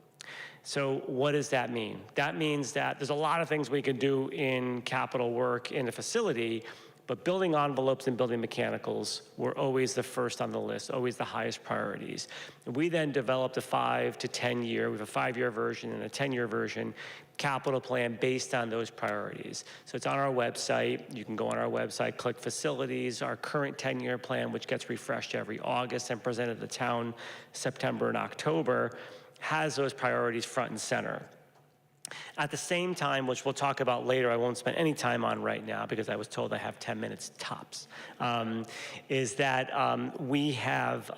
So what does that mean? That means that there's a lot of things we can do in capital work in a facility, but building envelopes and building mechanicals were always the first on the list, always the highest priorities. We then developed a 5 to 10 year, we have a 5-year version and a 10-year version, capital plan based on those priorities. So it's on our website. You can go on our website, click facilities, our current 10-year plan, which gets refreshed every August and presented to the town September and October, has those priorities front and center. At the same time, which we'll talk about later, I won't spend any time on right now because I was told I have 10 minutes tops, is that we have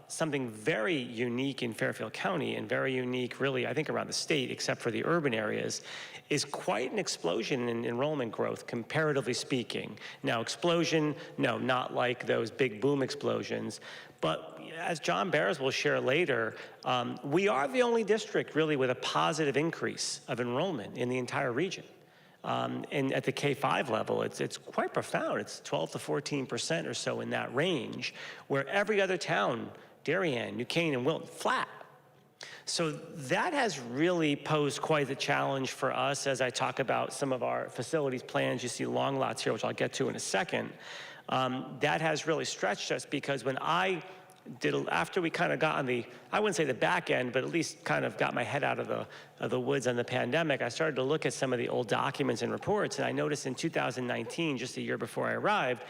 something very unique in Fairfield County and very unique really, I think, around the state, except for the urban areas, is quite an explosion in enrollment growth, comparatively speaking. Now, explosion, no, not like those big boom explosions, but as John Barras will share later, we are the only district really with a positive increase of enrollment in the entire region. And at the K-5 level, it's quite profound. It's 12 to 14% or so in that range, where every other town, Darien, New Canaan, and Wilton, flat. So that has really posed quite the challenge for us as I talk about some of our facilities plans. You see long lots here, which I'll get to in a second. That has really stretched us because when after we kind of got on the, I wouldn't say the back end, but at least kind of got my head out of the woods on the pandemic, I started to look at some of the old documents and reports, and I noticed in 2019, just a year before I arrived,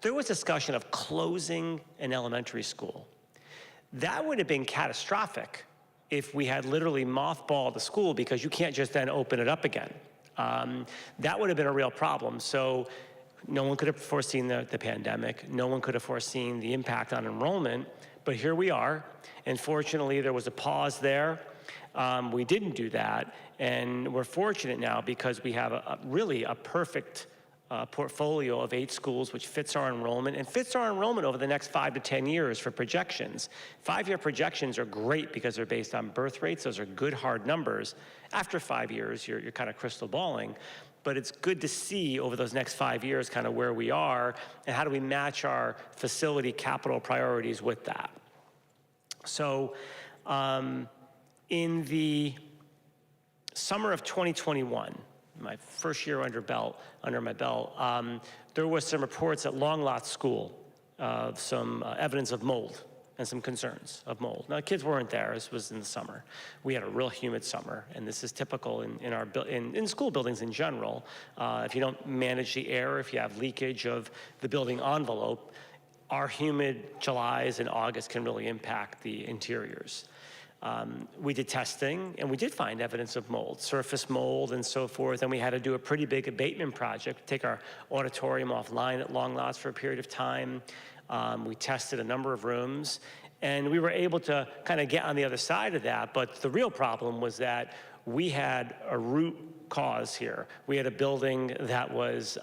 there was discussion of closing an elementary school. That would have been catastrophic if we had literally mothballed the school because you can't just then open it up again. That would have been a real problem. So no one could have foreseen the pandemic. No one could have foreseen the impact on enrollment, but here we are. And fortunately, there was a pause there. We didn't do that, and we're fortunate now because we have really a perfect portfolio of 8 schools, which fits our enrollment and fits our enrollment over the next 5 to 10 years for projections. 5-year projections are great because they're based on birth rates. Those are good, hard numbers. After 5 years, you're kind of crystal balling. But it's good to see over those next 5 years kind of where we are and how do we match our facility capital priorities with that. So in the summer of 2021, my first year under my belt, there was some reports at Long Lot School of some evidence of mold and some concerns of mold. Now, kids weren't there. This was in the summer. We had a real humid summer, and this is typical in school buildings in general. If you don't manage the air, if you have leakage of the building envelope, our humid Julys and August can really impact the interiors. We did testing, and we did find evidence of mold, surface mold and so forth, and we had to do a pretty big abatement project, take our auditorium offline at Long Lots for a period of time. We tested a number of rooms, and we were able to kind of get on the other side of that, but the real problem was that we had a root cause here. We had a building that was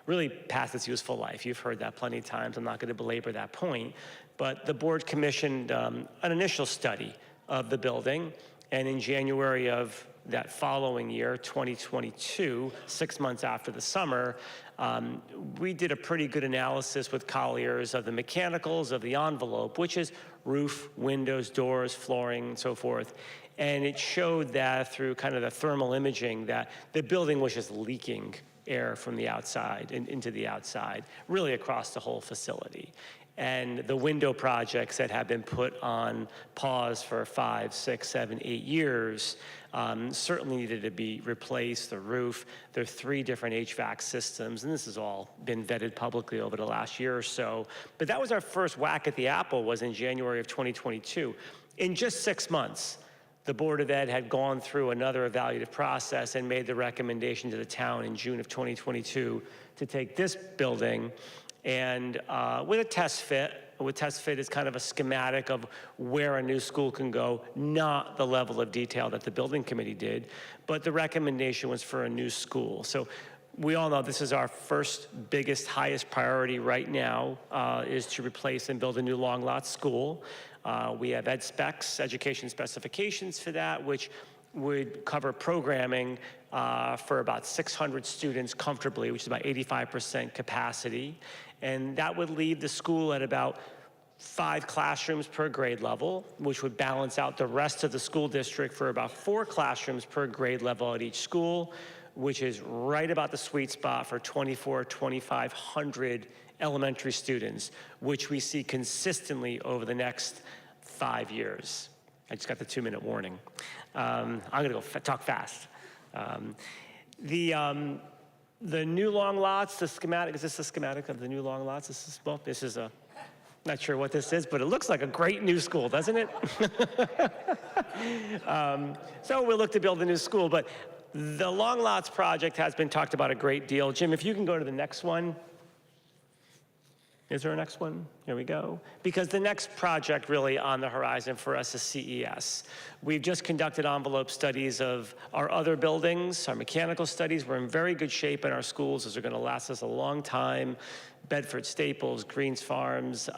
really past its useful life. You've heard that plenty of times. I'm not going to belabor that point, but the board commissioned an initial study of the building, and in January of that following year, 2022, 6 months after the summer, we did a pretty good analysis with Colliers of the mechanicals of the envelope, which is roof, windows, doors, flooring, and so forth. And it showed that through kind of the thermal imaging that the building was just leaking air from the outside and into the outside, really across the whole facility. And the window projects that have been put on pause for 5, 6, 7, 8 years certainly needed to be replaced. The roof, there are 3 different HVAC systems, and this has all been vetted publicly over the last year or so. But that was our first whack at the apple, was in January of 2022. In just 6 months, the Board of Ed had gone through another evaluative process and made the recommendation to the town in June of 2022 to take this building and with a test fit. With test fit is kind of a schematic of where a new school can go, not the level of detail that the building committee did, but the recommendation was for a new school. So we all know this is our first, biggest, highest priority right now, is to replace and build a new long lot school. We have ed specs, education specifications for that, which would cover programming for about 600 students comfortably, which is about 85% capacity. And that would leave the school at about 5 classrooms per grade level, which would balance out the rest of the school district for about 4 classrooms per grade level at each school, which is right about the sweet spot for 2,500 elementary students, which we see consistently over the next 5 years. I just got the 2-minute warning. I'm gonna go talk fast. The new long lots, the schematic, is this a schematic of the new long lots? This is a, not sure what this is, but it looks like a great new school, doesn't it? So we'll look to build a new school, but the long lots project has been talked about a great deal. Jim, if you can go to the next one. Is there a next one? Here we go. Because the next project really on the horizon for us is CES. We've just conducted envelope studies of our other buildings, our mechanical studies. We're in very good shape in our schools. Those are gonna last us a long time. Bedford Staples, Greens Farms,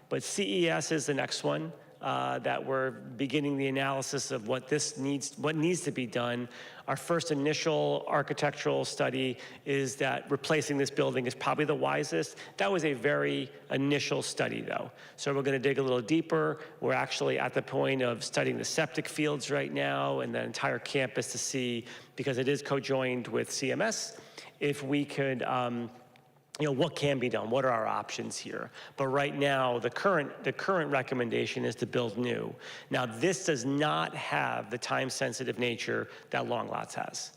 but CES is the next one that we're beginning the analysis of what needs to be done. Our first initial architectural study is that replacing this building is probably the wisest. That was a very initial study though. So we're gonna dig a little deeper. We're actually at the point of studying the septic fields right now and the entire campus to see, because it is co-joined with CMS, if we could, what can be done? What are our options here? But right now, the current recommendation is to build new. Now, this does not have the time-sensitive nature that long lots has.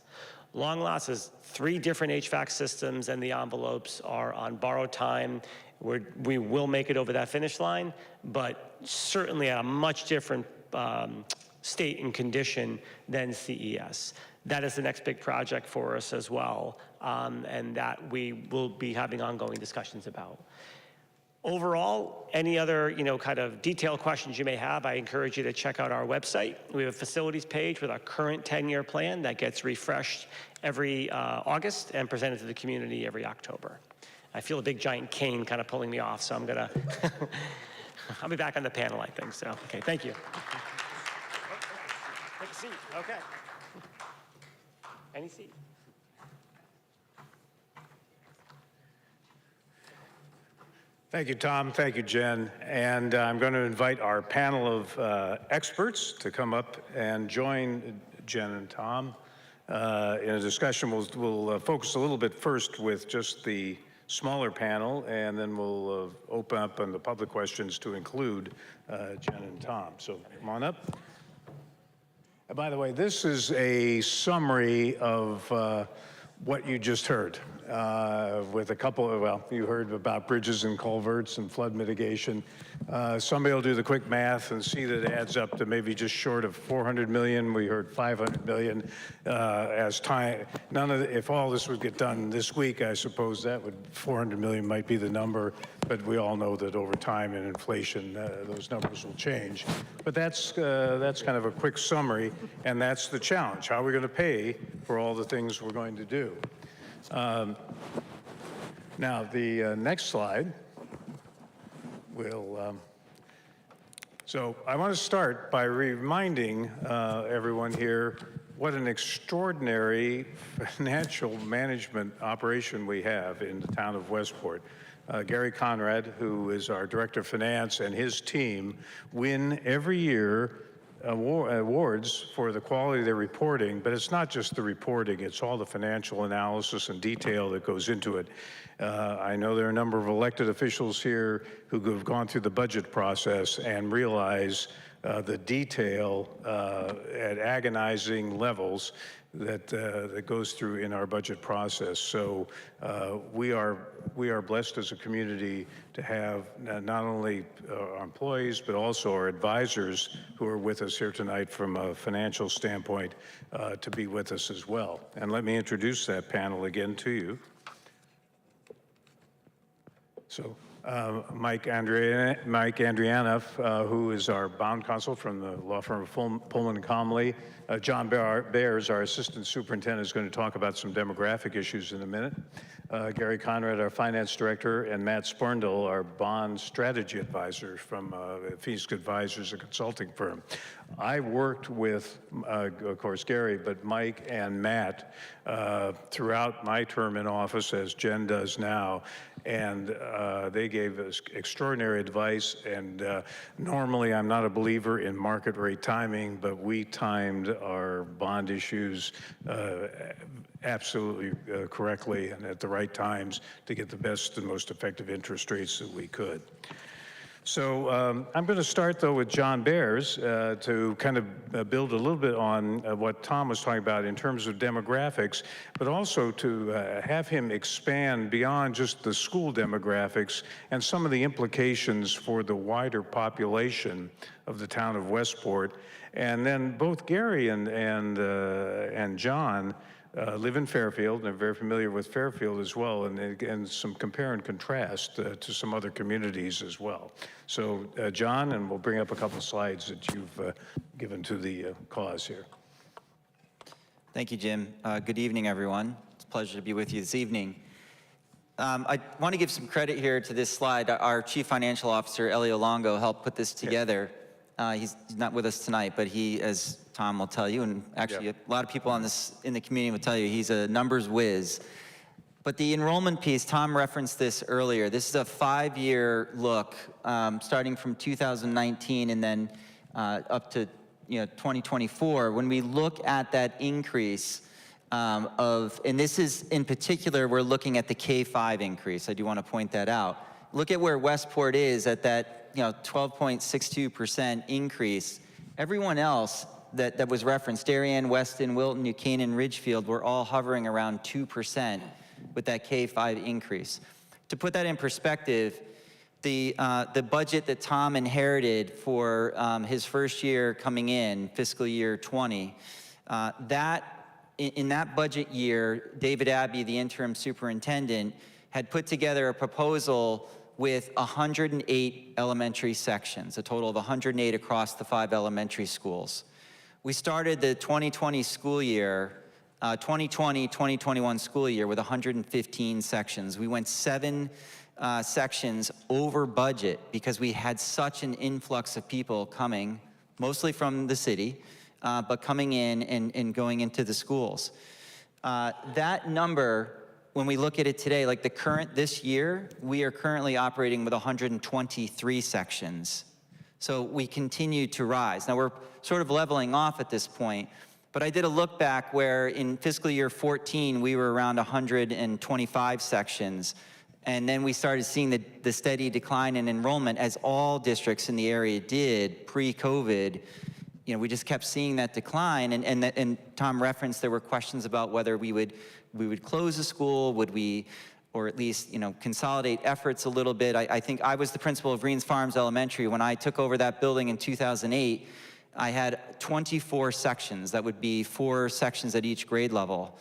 Long lots is 3 different HVAC systems, and the envelopes are on borrowed time. We will make it over that finish line, but certainly at a much different state and condition than CES. That is the next big project for us as well, and that we will be having ongoing discussions about. Overall, any other kind of detailed questions you may have, I encourage you to check out our website. We have a facilities page with our current 10-year plan that gets refreshed every August and presented to the community every October. I feel a big giant cane kind of pulling me off, so I'm gonna, I'll be back on the panel, I think, so, okay, thank you. Take a seat, okay. Any seat. Thank you, Tom. Thank you, Jen. And I'm going to invite our panel of experts to come up and join Jen and Tom in a discussion. We'll focus a little bit first with just the smaller panel, and then we'll open up on the public questions to include Jen and Tom. So come on up. And by the way, this is a summary of what you just heard with a couple of, well, you heard about bridges and culverts and flood mitigation. Somebody will do the quick math and see that it adds up to maybe just short of 400 million. We heard 500 million as time. If all this would get done this week, I suppose that would, 400 million might be the number, but we all know that over time and inflation, those numbers will change. But that's kind of a quick summary, and that's the challenge. How are we going to pay for all the things we're going to do? Now, the next slide will, so I want to start by reminding everyone here what an extraordinary financial management operation we have in the town of Westport. Gary Conrad, who is our Director of Finance, and his team win every year awards for the quality of their reporting, but it's not just the reporting, it's all the financial analysis and detail that goes into it. I know there are a number of elected officials here who have gone through the budget process and realize the detail at agonizing levels that goes through in our budget process. So we are blessed as a community to have not only our employees, but also our advisors who are with us here tonight from a financial standpoint to be with us as well. And let me introduce that panel again to you. So Mike Andrianoff, who is our bond counsel from the law firm of Pullman & Comley. John Bears, our assistant superintendent, is going to talk about some demographic issues in a minute. Gary Conrad, our finance director, and Matt Sporndel, our bond strategy advisor from Fisk Advisors, a consulting firm. I worked with, of course, Gary, but Mike and Matt throughout my term in office, as Jen does now, and they gave us extraordinary advice. And normally I'm not a believer in market rate timing, but we timed our bond issues absolutely correctly and at the right times to get the best and most effective interest rates that we could. So I'm going to start, though, with John Bears to kind of build a little bit on what Tom was talking about in terms of demographics, but also to have him expand beyond just the school demographics and some of the implications for the wider population of the town of Westport. And then both Gary and John live in Fairfield and are very familiar with Fairfield as well, and some compare and contrast to some other communities as well. So John, and we'll bring up a couple of slides that you've given to the cause here. Thank you, Jim. Good evening, everyone. It's a pleasure to be with you this evening. I want to give some credit here to this slide. Our Chief Financial Officer, Elio Longo, helped put this together. He's not with us tonight, but he, as Tom will tell you, and actually a lot of people in the community will tell you, he's a numbers whiz. But the enrollment piece, Tom referenced this earlier. This is a 5-year look, starting from 2019 and then up to 2024. When we look at that increase and this is in particular, we're looking at the K-5 increase. I do want to point that out. Look at where Westport is at that 12.62% increase. Everyone else that was referenced, Darien, Weston, Wilton, New Canaan, Ridgefield, were all hovering around 2% with that K-5 increase. To put that in perspective, the budget that Tom inherited for his first year coming in, fiscal year 20, in that budget year, David Abbey, the interim superintendent, had put together a proposal with 108 elementary sections, a total of 108 across the 5 elementary schools. We started the 2020 school year, 2020-2021 school year with 115 sections. We went 7 sections over budget because we had such an influx of people coming, mostly from the city, but coming in and going into the schools. That number, when we look at it today, like this year, we are currently operating with 123 sections. So we continue to rise. Now we're sort of leveling off at this point, but I did a look back where in fiscal year 14, we were around 125 sections. And then we started seeing the steady decline in enrollment, as all districts in the area did pre-COVID. We just kept seeing that decline. And Tom referenced there were questions about whether we would close the school, would we, or at least, consolidate efforts a little bit. I think I was the principal of Greens Farms Elementary. When I took over that building in 2008, I had 24 sections. That would be 4 sections at each grade level.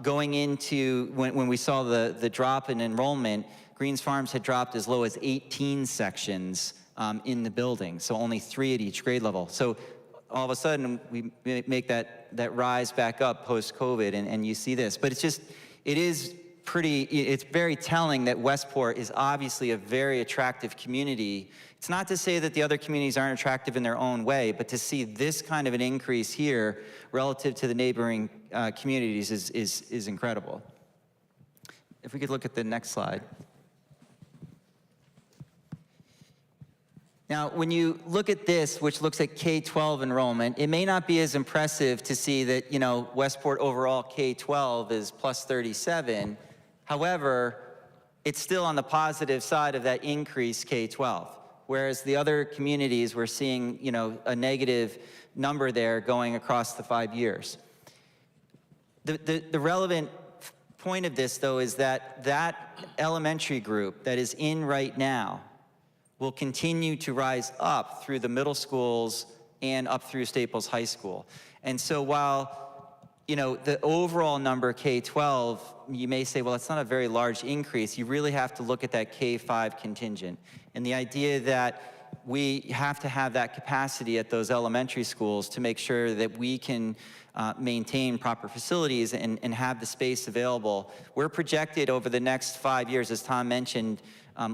Going into, when we saw the drop in enrollment, Greens Farms had dropped as low as 18 sections in the building, so only 3 at each grade level. So all of a sudden, we make that rise back up post-COVID, and you see this. But it is it's very telling that Westport is obviously a very attractive community. It's not to say that the other communities aren't attractive in their own way, but to see this kind of an increase here relative to the neighboring communities is incredible. If we could look at the next slide. Now, when you look at this, which looks at K-12 enrollment, it may not be as impressive to see that, you know, Westport overall K-12 is plus 37. However, it's still on the positive side of that increased K-12. Whereas the other communities, we're seeing, you know, a negative number there going across the 5 years. The relevant point of this, though, is that that elementary group that is in right now will continue to rise up through the middle schools and up through Staples High School. And so while, you know, the overall number K-12, you may say, well, it's not a very large increase. You really have to look at that K-5 contingent. And the idea that we have to have that capacity at those elementary schools to make sure that we can maintain proper facilities and have the space available. We're projected over the next 5 years, as Tom mentioned,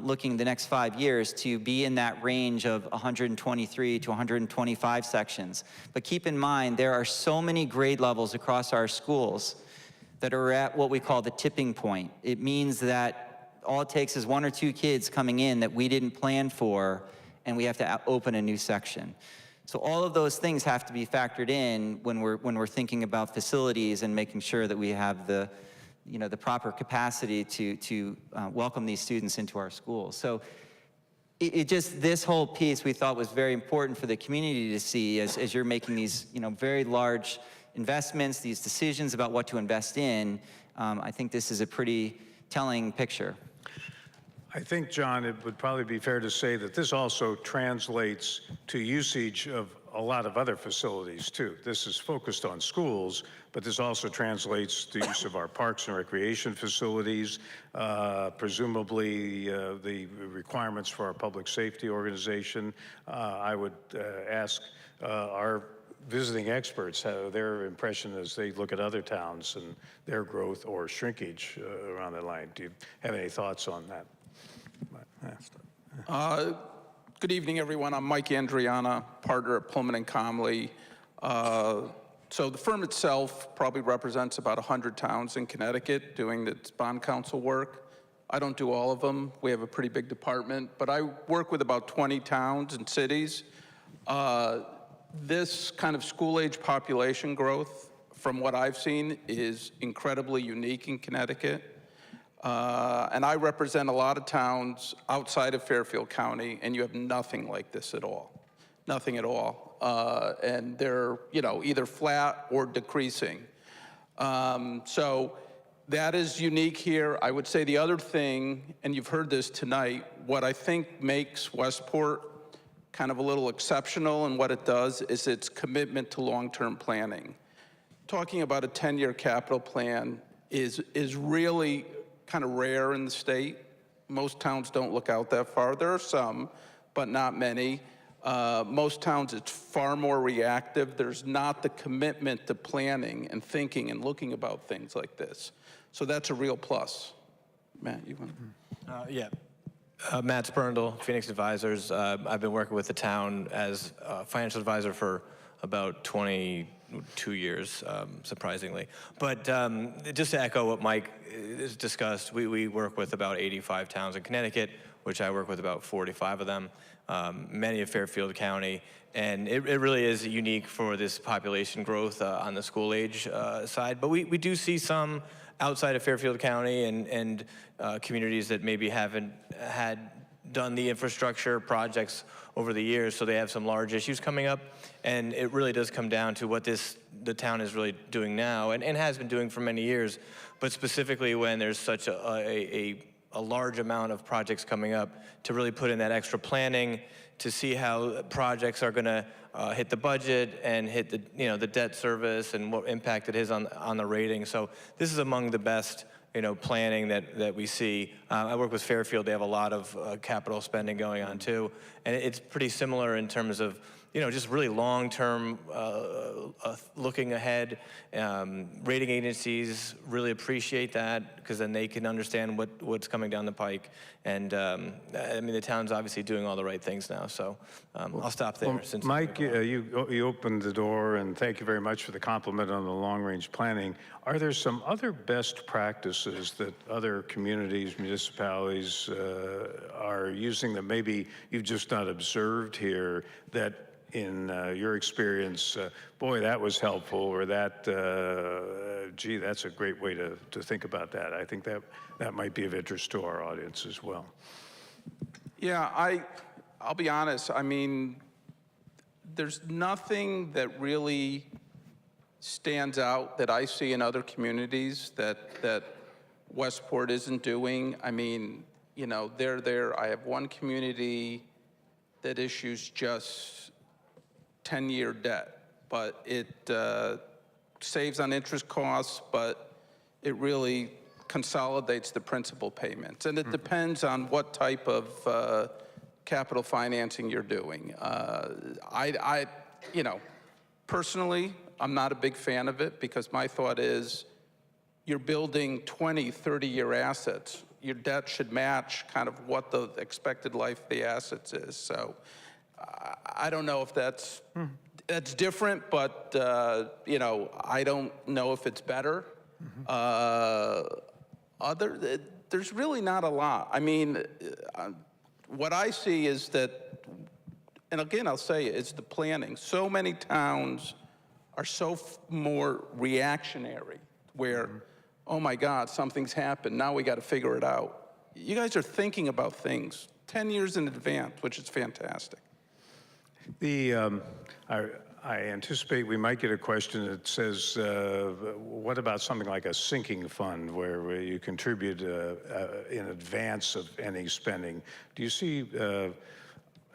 looking the next 5 years to be in that range of 123 to 125 sections. But keep in mind, there are so many grade levels across our schools that are at what we call the tipping point. It means that all it takes is 1 or 2 kids coming in that we didn't plan for, and we have to open a new section. So all of those things have to be factored in when we're thinking about facilities and making sure that we have the, you know, the proper capacity to welcome these students into our schools. So it just, this whole piece we thought was very important for the community to see as you're making these, you know, very large investments, these decisions about what to invest in. I think this is a pretty telling picture. I think, John, it would probably be fair to say that this also translates to usage of a lot of other facilities, too. This is focused on schools, but this also translates to use of our parks and recreation facilities, presumably the requirements for our public safety organization. I would ask our visiting experts their impression as they look at other towns and their growth or shrinkage around the line. Do you have any thoughts on that? Good evening, everyone. I'm Mike Andriana, partner at Pullman & Comley. So the firm itself probably represents about 100 towns in Connecticut doing its bond council work. I don't do all of them. We have a pretty big department, but I work with about 20 towns and cities. This kind of school-age population growth, from what I've seen, is incredibly unique in Connecticut. And I represent a lot of towns outside of Fairfield County, and you have nothing like this at all. Nothing at all. And they're, you know, either flat or decreasing. So that is unique here. I would say the other thing, and you've heard this tonight, what I think makes Westport kind of a little exceptional in what it does is its commitment to long-term planning. Talking about a 10-year capital plan is really kind of rare in the state. Most towns don't look out that far. There are some, but not many. Most towns, it's far more reactive. There's not the commitment to planning and thinking and looking about things like this. So that's a real plus. Matt, you want to? Yeah. Matt Spurndle, Phoenix Advisors. I've been working with the town as a financial advisor for about 22 years, surprisingly. But just to echo what Mike has discussed, we work with about 85 towns in Connecticut, which I work with about 45 of them, many of Fairfield County. And it really is unique for this population growth on the school age side. But we do see some outside of Fairfield County and communities that maybe haven't had done the infrastructure projects over the years, so they have some large issues coming up. And it really does come down to what the town is really doing now and has been doing for many years, but specifically when there's such a large amount of projects coming up, to really put in that extra planning to see how projects are gonna hit the budget and hit the debt service and what impact it is on the rating. So this is among the best planning that we see. I work with Fairfield. They have a lot of capital spending going on too. And it's pretty similar in terms of just really long-term looking ahead. Rating agencies really appreciate that because then they can understand what's coming down the pike. And I mean, the town's obviously doing all the right things now. So I'll stop there. Well, Mike, you opened the door, and thank you very much for the compliment on the long-range planning. Are there some other best practices that other communities, municipalities are using that maybe you've just not observed here that in your experience, boy, that was helpful, or that, gee, that's a great way to think about that. I think that might be of interest to our audience as well. Yeah, I'll be honest. I mean, there's nothing that really stands out that I see in other communities that Westport isn't doing. I mean, I have one community that issues just 10-year debt, but it saves on interest costs, but it really consolidates the principal payments. And it depends on what type of capital financing you're doing. Personally, I'm not a big fan of it because my thought is you're building 20, 30-year assets. Your debt should match kind of what the expected life of the assets is. So I don't know if that's different, but I don't know if it's better. There's really not a lot. I mean, what I see is that, and again, I'll say it's the planning. So many towns are so more reactionary, where, oh my God, something's happened. Now we got to figure it out. You guys are thinking about things 10 years in advance, which is fantastic. I anticipate we might get a question that says, what about something like a sinking fund where you contribute in advance of any spending? Do you see,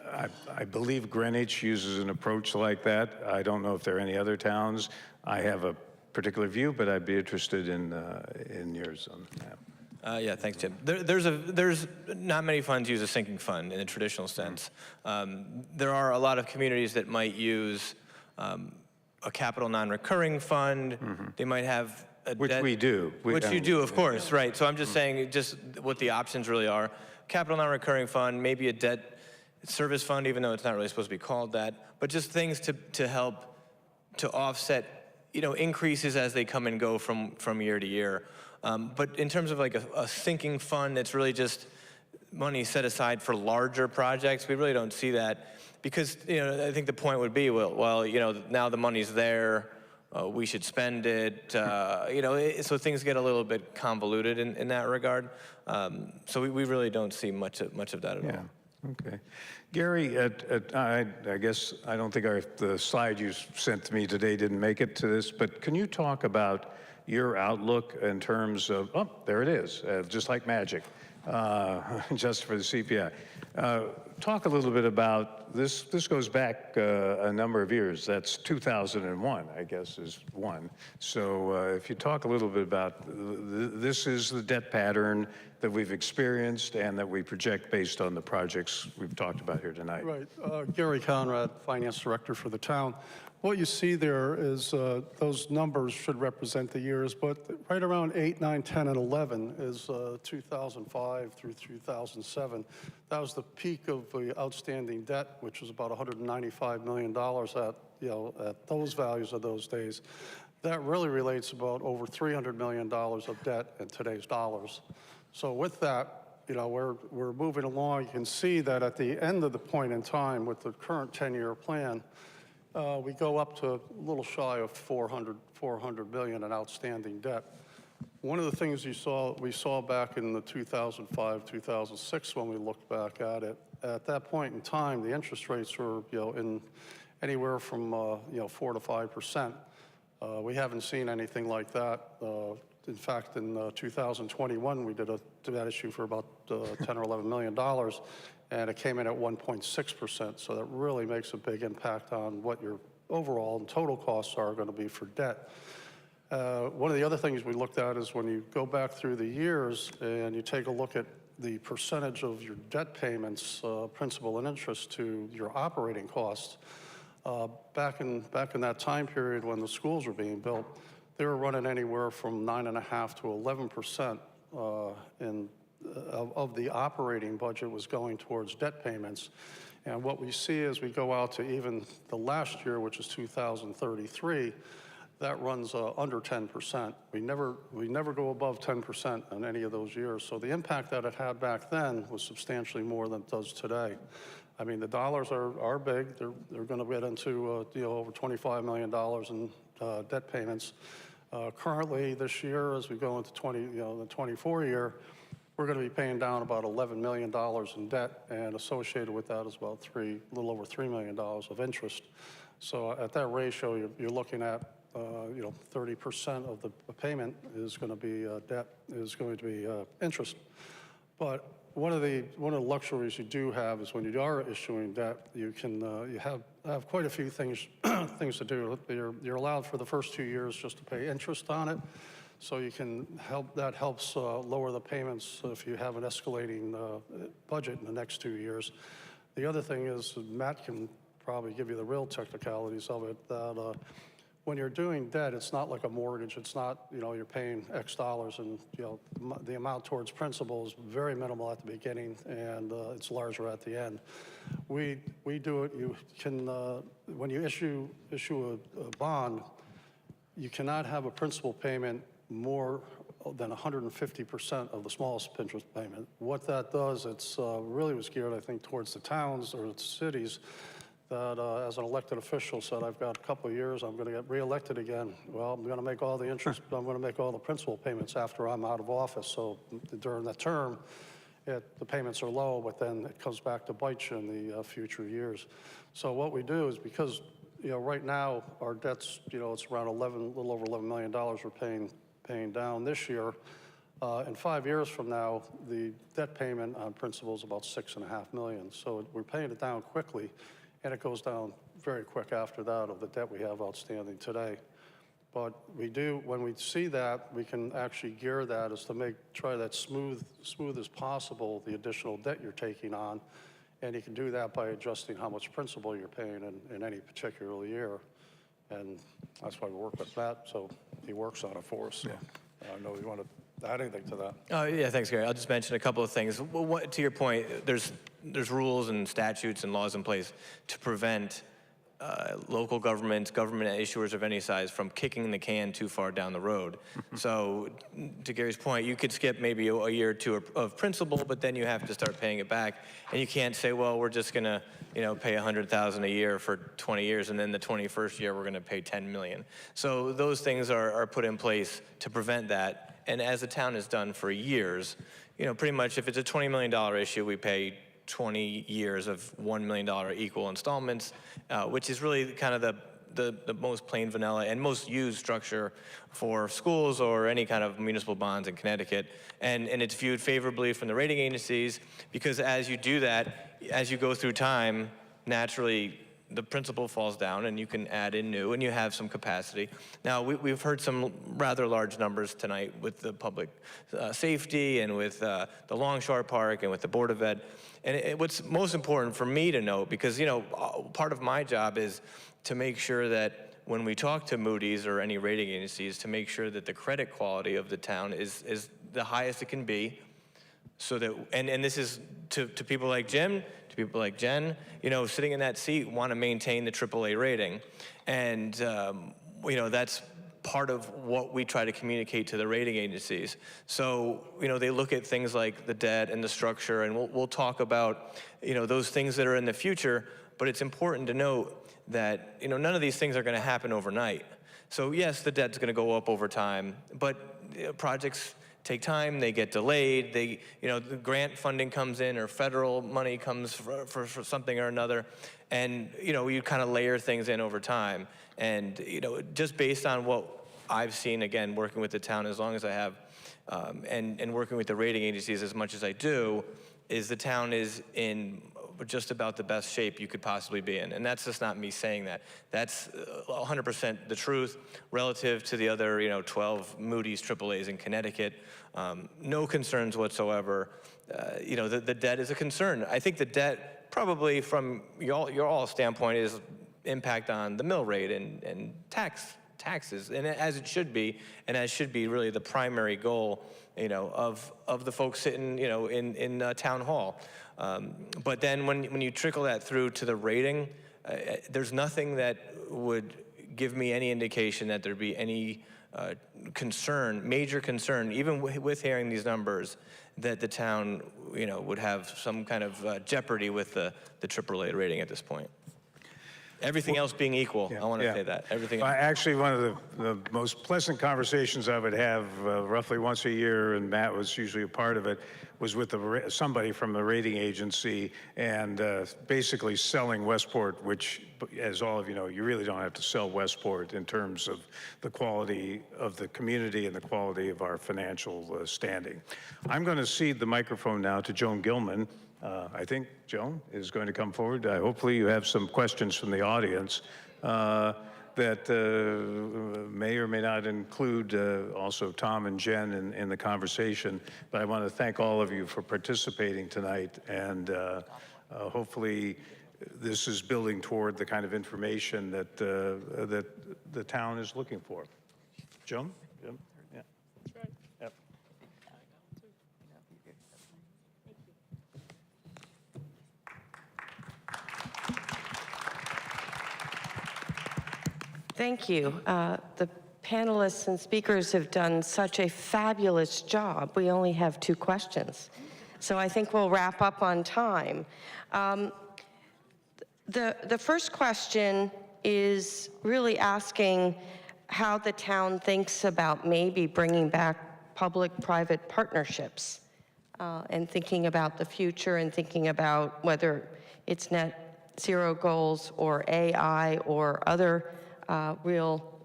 I believe Greenwich uses an approach like that. I don't know if there are any other towns. I have a particular view, but I'd be interested in yours on that. Yeah, thanks, Jim. There's not many funds use a sinking fund in a traditional sense. There are a lot of communities that might use a capital non-recurring fund. They might have a which debt, we do. Which you do, of course, right. So I'm just saying just what the options really are. Capital non-recurring fund, maybe a debt service fund, even though it's not really supposed to be called that, but just things to help to offset, increases as they come and go from year to year. But in terms of like a sinking fund, it's really just money set aside for larger projects. We really don't see that because, I think the point would be, well, now the money's there, we should spend it, so things get a little bit convoluted in that regard. So we really don't see much of that at all. Okay. Gary, I guess I don't think the slide you sent to me today didn't make it to this, but can you talk about your outlook in terms of, oh, there it is, just like magic, just for the CPI. Talk a little bit about this. This goes back a number of years. That's 2001, I guess, is one. So if you talk a little bit about, this is the debt pattern that we've experienced and that we project based on the projects we've talked about here tonight. Right. Gary Conrad, Finance Director for the town. What you see there is those numbers should represent the years, but right around 8, 9, 10, and 11 is 2005 through 2007. That was the peak of the outstanding debt, which was about $195 million at those values of those days. That really relates about over $300 million of debt in today's dollars. So with that, we're moving along. You can see that at the end of the point in time with the current 10-year plan, we go up to a little shy of 400 billion in outstanding debt. One of the things we saw back in the 2005, 2006 when we looked back at it, at that point in time, the interest rates were in anywhere from 4 to 5%. We haven't seen anything like that. In fact, in 2021, we did a debt issue for about 10 or 11 million dollars. And it came in at 1.6%, so that really makes a big impact on what your overall and total costs are going to be for debt. One of the other things we looked at is when you go back through the years and you take a look at the percentage of your debt payments, principal and interest, to your operating costs. Back in that time period when the schools were being built, they were running anywhere from 9.5% to 11% of the operating budget was going towards debt payments. And what we see as we go out to even the last year, which is 2033, that runs under 10%. We never go above 10% in any of those years. So the impact that it had back then was substantially more than it does today. I mean, the dollars are big. They're going to get into over $25 million in debt payments. Currently, this year, as we go into the 24 year, we're going to be paying down about $11 million in debt, and associated with that is about a little over $3 million of interest. So at that ratio, you're looking at 30% of the payment is going to be debt, is going to be interest. But one of the luxuries you do have is when you are issuing debt, you have quite a few things to do. You're allowed for the first 2 years just to pay interest on it, so you can that helps lower the payments if you have an escalating budget in the next 2 years. The other thing is, Matt can probably give you the real technicalities of it, that when you're doing debt, it's not like a mortgage. It's not, you're paying X dollars and, the amount towards principal is very minimal at the beginning, and it's larger at the end. We do it, you can, when you issue a bond, you cannot have a principal payment more than 150% of the smallest interest payment. What that does, it's really was geared, I think, towards the towns or the cities, that as an elected official said, I've got a couple of years, I'm going to get reelected again. Well, I'm going to make all the interest, I'm going to make all the principal payments after I'm out of office. So during that term, the payments are low, but then it comes back to bite you in the future years. So what we do is, because right now our debt's it's around a little over $11 million we're paying down this year. In 5 years from now, the debt payment on principal is about $6.5 million. So we're paying it down quickly. And it goes down very quick after that of the debt we have outstanding today. But when we see that, we can actually gear that as to try that smooth as possible, the additional debt you're taking on. And you can do that by adjusting how much principal you're paying in any particular year. And that's why we work with Matt, so he works on it for us. So I know you want to add anything to that. Oh, yeah, thanks, Gary. I'll just mention a couple of things. Well, to your point, there's rules and statutes and laws in place to prevent local government issuers of any size from kicking the can too far down the road. So to Gary's point, you could skip maybe a year or two of principal, but then you have to start paying it back. And you can't say, well, we're just gonna pay $100,000 a year for 20 years, and then the 21st year we're gonna pay $10 million. So those things are put in place to prevent that. And as the town has done for years, pretty much if it's a $20 million issue, we pay 20 years of $1 million equal installments, which is really kind of the most plain vanilla and most used structure for schools or any kind of municipal bonds in Connecticut. And it's viewed favorably from the rating agencies, because as you do that, as you go through time, naturally the principal falls down and you can add in new and you have some capacity. Now, we've heard some rather large numbers tonight with the public safety and with the Longshore Park and with the Board of Ed. And what's most important for me to note, because part of my job is to make sure that when we talk to Moody's or any rating agencies, to make sure that the credit quality of the town is the highest it can be, so that, and this is to people like Jim, to people like Jen, sitting in that seat, want to maintain the AAA rating. And, that's part of what we try to communicate to the rating agencies. So, they look at things like the debt and the structure, and we'll talk about, those things that are in the future, but it's important to note that, none of these things are going to happen overnight. So yes, the debt's going to go up over time, but projects take time, they get delayed, the grant funding comes in or federal money comes for something or another, and you kind of layer things in over time. And just based on what I've seen, again, working with the town as long as I have, and working with the rating agencies as much as I do, is the town is in just about the best shape you could possibly be in. And that's just not me saying that. That's 100% the truth relative to the other 12 Moody's AAAs in Connecticut. No concerns whatsoever. The debt is a concern. I think the debt, probably from your all standpoint, is impact on the mill rate and taxes, and as it should be, and as should be really the primary goal, of the folks sitting, in town hall. But then when you trickle that through to the rating, there's nothing that would give me any indication that there'd be any major concern, even with hearing these numbers, that the town, would have some kind of jeopardy with the AAA rating at this point. Everything else being equal, I want to say that. Everything else. Actually, one of the most pleasant conversations I would have roughly once a year, and Matt was usually a part of it, was with somebody from the rating agency, and basically selling Westport, which, as all of you know, you really don't have to sell Westport in terms of the quality of the community and the quality of our financial standing. I'm going to cede the microphone now to Joan Gilman. I think Joan is going to come forward. Hopefully you have some questions from the audience that may or may not include also Tom and Jen in the conversation. But I want to thank all of you for participating tonight, and hopefully this is building toward the kind of information that the town is looking for. Joan? Yeah. That's right. Yep. Thank you. The panelists and speakers have done such a fabulous job. We only have 2 questions, so I think we'll wrap up on time. The first question is really asking how the town thinks about maybe bringing back public-private partnerships and thinking about the future and thinking about whether it's net zero goals or AI or other real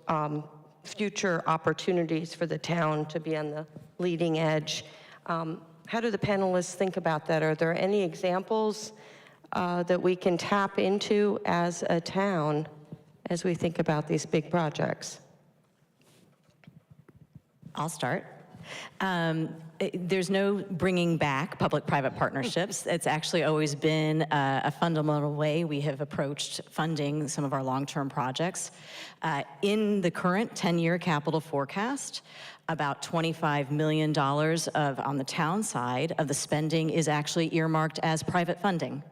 future opportunities for the town to be on the leading edge. How do the panelists think about that? Are there any examples that we can tap into as a town as we think about these big projects? I'll start. There's no bringing back public-private partnerships. It's actually always been a fundamental way we have approached funding some of our long-term projects. In the current 10-year capital forecast, about $25 million on the town side of the spending is actually earmarked as private funding.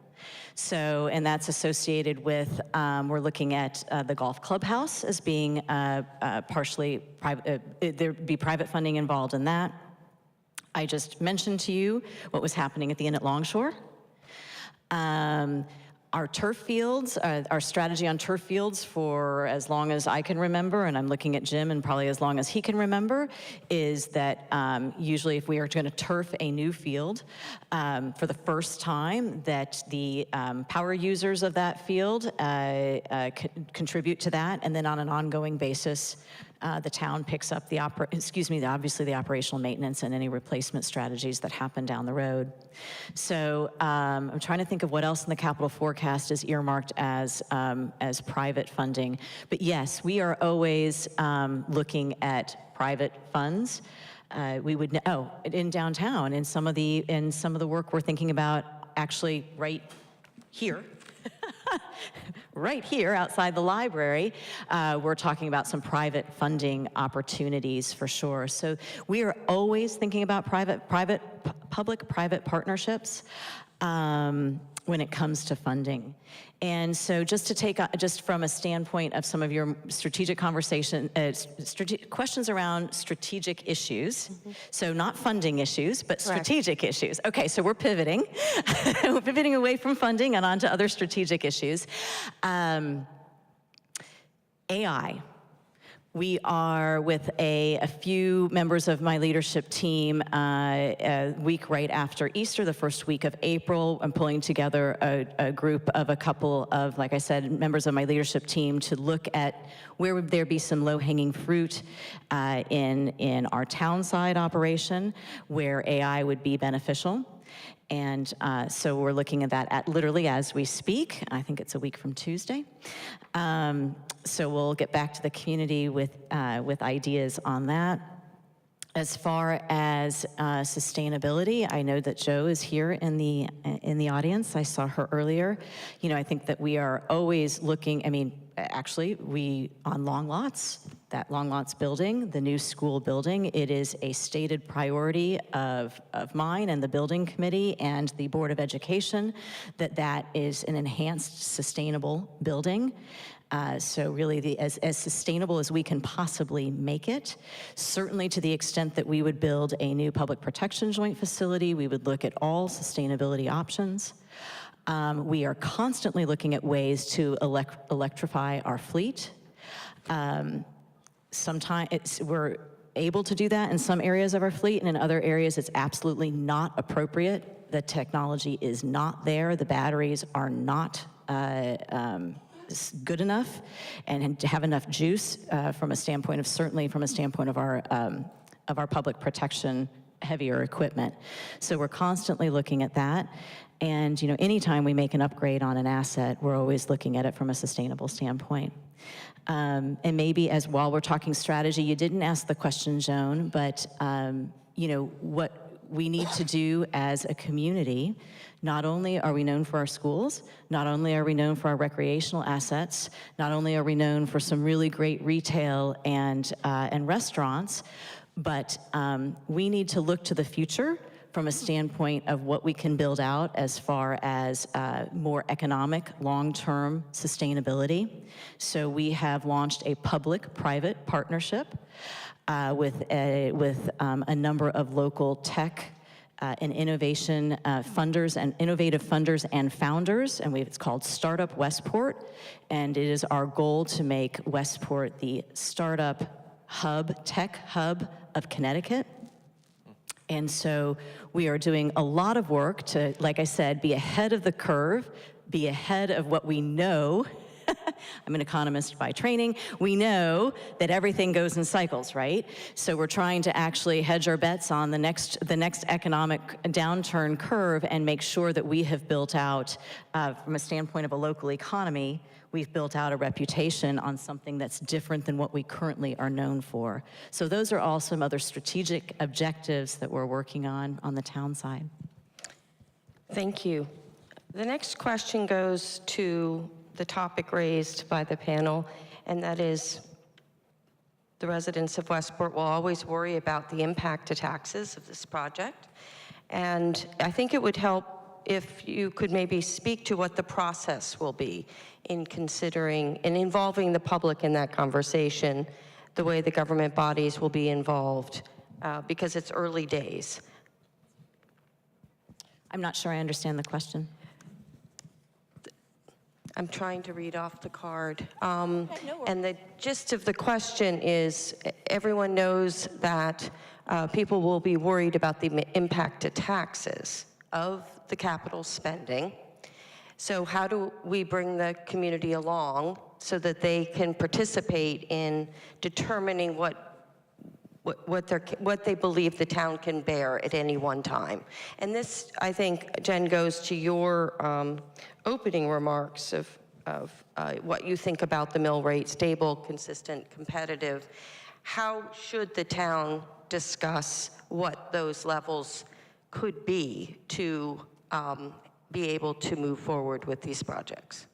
So, and that's associated with, we're looking at the golf clubhouse as being partially private, there'd be private funding involved in that. I just mentioned to you what was happening at the Inn at Longshore. Our turf fields, our strategy on turf fields for as long as I can remember, and I'm looking at Jim and probably as long as he can remember, is that usually if we are going to turf a new field for the first time, that the power users of that field contribute to that, and then on an ongoing basis, the town picks up obviously the operational maintenance and any replacement strategies that happen down the road. So I'm trying to think of what else in the capital forecast is earmarked as private funding. But yes, we are always looking at private funds. We would in downtown, in some of the work we're thinking about actually right here. Right here outside the library, we're talking about some private funding opportunities for sure. So we are always thinking about public-private partnerships when it comes to funding. And so just to take, just from a standpoint of some of your strategic conversation, questions around strategic issues, so not funding issues, but strategic issues. Okay, so we're pivoting. We're pivoting away from funding and onto other strategic issues. AI. We are with a few members of my leadership team a week right after Easter, the first week of April. I'm pulling together a group of a couple of, like I said, members of my leadership team to look at where would there be some low-hanging fruit in our town side operation where AI would be beneficial. And so we're looking at that literally as we speak. I think it's a week from Tuesday. So we'll get back to the community with ideas on that. As far as sustainability, I know that Joe is here in the audience. I saw her earlier. You know, I think that we are always looking, I mean, actually, on Long Lots, that Long Lots building, the new school building, it is a stated priority of mine and the building committee and the Board of Education that is an enhanced sustainable building. So really as sustainable as we can possibly make it. Certainly to the extent that we would build a new public protection joint facility, we would look at all sustainability options. We are constantly looking at ways to electrify our fleet. Sometimes we're able to do that in some areas of our fleet, and in other areas it's absolutely not appropriate. The technology is not there. The batteries are not good enough and to have enough juice from a standpoint of, certainly from a standpoint of our public protection heavier equipment. So we're constantly looking at that. And, you know, anytime we make an upgrade on an asset, we're always looking at it from a sustainable standpoint. And maybe as while we're talking strategy, you didn't ask the question, Joan, but, you know, what we need to do as a community, not only are we known for our schools, not only are we known for our recreational assets, not only are we known for some really great retail and restaurants, but we need to look to the future from a standpoint of what we can build out as far as more economic, long-term sustainability. So we have launched a public-private partnership with a number of local tech and innovation funders and innovative funders and founders, and it's called Startup Westport, and it is our goal to make Westport the startup hub, tech hub of Connecticut. And so we are doing a lot of work to, like I said, be ahead of the curve, be ahead of what we know. I'm an economist by training. We know that everything goes in cycles, right? So we're trying to actually hedge our bets on the next economic downturn curve and make sure that we have built out, from a standpoint of a local economy, we've built out a reputation on something that's different than what we currently are known for. So those are all some other strategic objectives that we're working on the town side. Thank you. The next question goes to the topic raised by the panel, and that is the residents of Westport will always worry about the impact to taxes of this project. And I think it would help if you could maybe speak to what the process will be in considering and involving the public in that conversation, the way the government bodies will be involved, because it's early days. I'm not sure I understand the question. I'm trying to read off the card. And the gist of the question is, everyone knows that people will be worried about the impact to taxes of the capital spending. So how do we bring the community along so that they can participate in determining what they believe the town can bear at any one time? And this, I think, Jen, goes to your opening remarks of what you think about the mill rate, stable, consistent, competitive. How should the town discuss what those levels could be to be able to move forward with these projects?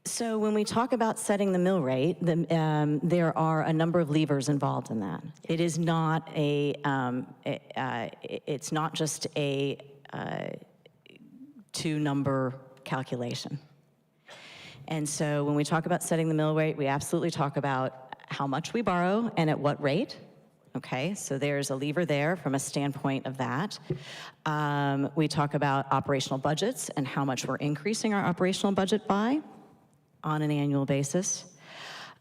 So when we talk about setting the mill rate, there are a number of levers involved in that. It is not it's not just a two-number calculation. And so when we talk about setting the mill rate, we absolutely talk about how much we borrow and at what rate. Okay, so there's a lever there from a standpoint of that. We talk about operational budgets and how much we're increasing our operational budget by on an annual basis.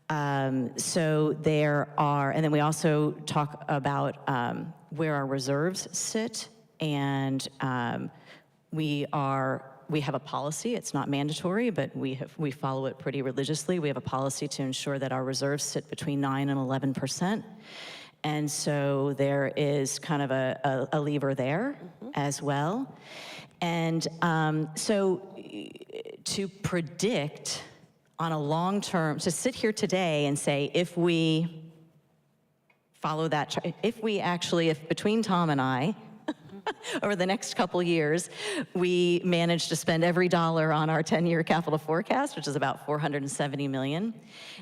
So there are, and then we also talk about where our reserves sit, and we have a policy. It's not mandatory, but we follow it pretty religiously. We have a policy to ensure that our reserves sit between 9 and 11%. And so there is kind of a lever there as well. And so to predict on a long term, to sit here today and say, if we follow that. If between Tom and I, over the next couple years, we managed to spend every dollar on our 10-year capital forecast, which is about $470 million,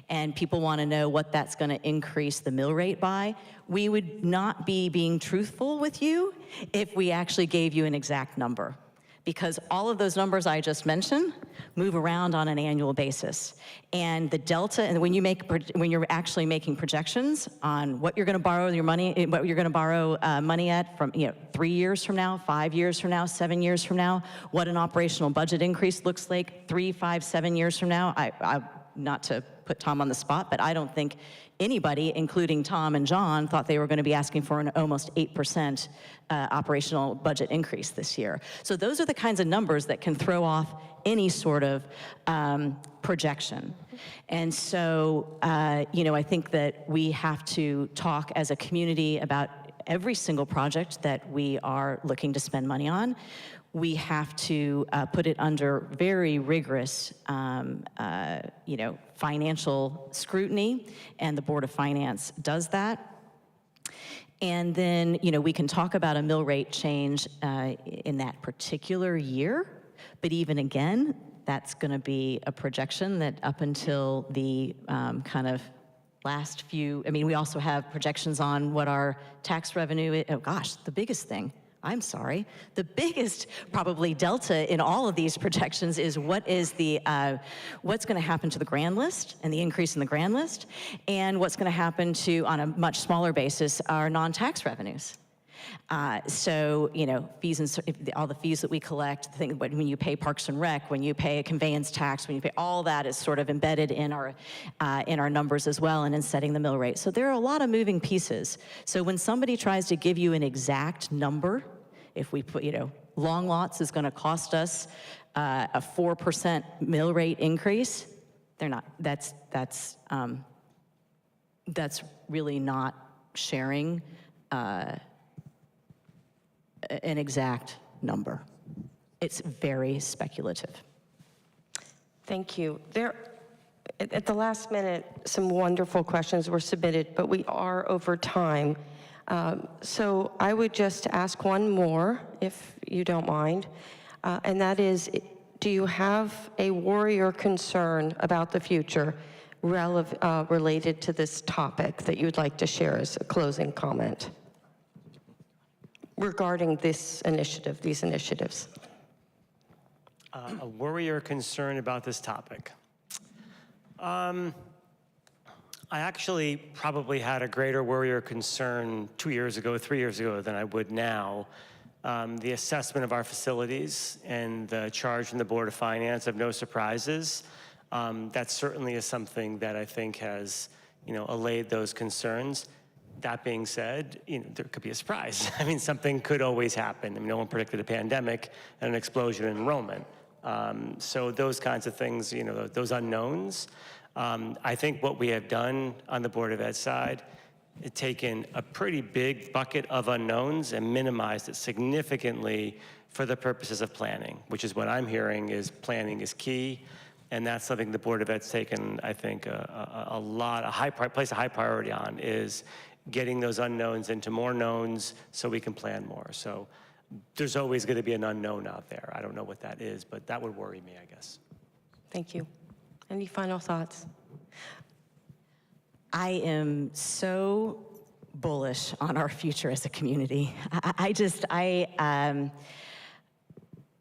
and people want to know what that's going to increase the mill rate by, we would not be being truthful with you if we actually gave you an exact number, because all of those numbers I just mentioned move around on an annual basis. And the delta, and when you're actually making projections on what you're going to borrow money at from 3 years from now, 5 years from now, 7 years from now, what an operational budget increase looks like 3, 5, 7 years from now. I not to put Tom on the spot, but I don't think anybody, including Tom and John, thought they were going to be asking for an almost 8% operational budget increase this year. So those are the kinds of numbers that can throw off any sort of projection. And so, I think that we have to talk as a community about every single project that we are looking to spend money on. We have to put it under very rigorous, financial scrutiny, and the Board of Finance does that. And then, we can talk about a mill rate change in that particular year, but even again, that's going to be a projection that up until the kind of last few, we also have projections on what our tax revenue is. Oh gosh, the biggest thing. I'm sorry. The biggest probably delta in all of these projections is what's going to happen to the grand list and the increase in the grand list, and what's going to happen to, on a much smaller basis, our non-tax revenues. Fees and all the fees that we collect, when you pay Parks and Rec, when you pay a conveyance tax, when you pay, all that is sort of embedded in our numbers as well, and in setting the mill rate. So there are a lot of moving pieces. So when somebody tries to give you an exact number, if we put, long lots is going to cost us a 4% mill rate increase, they're not. That's really not sharing an exact number. It's very speculative. Thank you. At the last minute, some wonderful questions were submitted, but we are over time. So I would just ask one more, if you don't mind, and that is, do you have a worry or concern about the future related to this topic that you'd like to share as a closing comment regarding this initiative, these initiatives? A worry or concern about this topic. I actually probably had a greater worry or concern 2 years ago, 3 years ago than I would now. The assessment of our facilities and the charge from the Board of Finance of no surprises, that certainly is something that I think has, allayed those concerns. That being said, there could be a surprise. Something could always happen. No one predicted a pandemic and an explosion in enrollment. So those kinds of things, those unknowns. I think what we have done on the Board of Ed side, taken a pretty big bucket of unknowns and minimized it significantly for the purposes of planning, which is what I'm hearing is planning is key. And that's something the Board of Ed's taken, I think, place a high priority on, is getting those unknowns into more knowns so we can plan more. So there's always going to be an unknown out there. I don't know what that is, but that would worry me, I guess. Thank you. Any final thoughts? I am so bullish on our future as a community.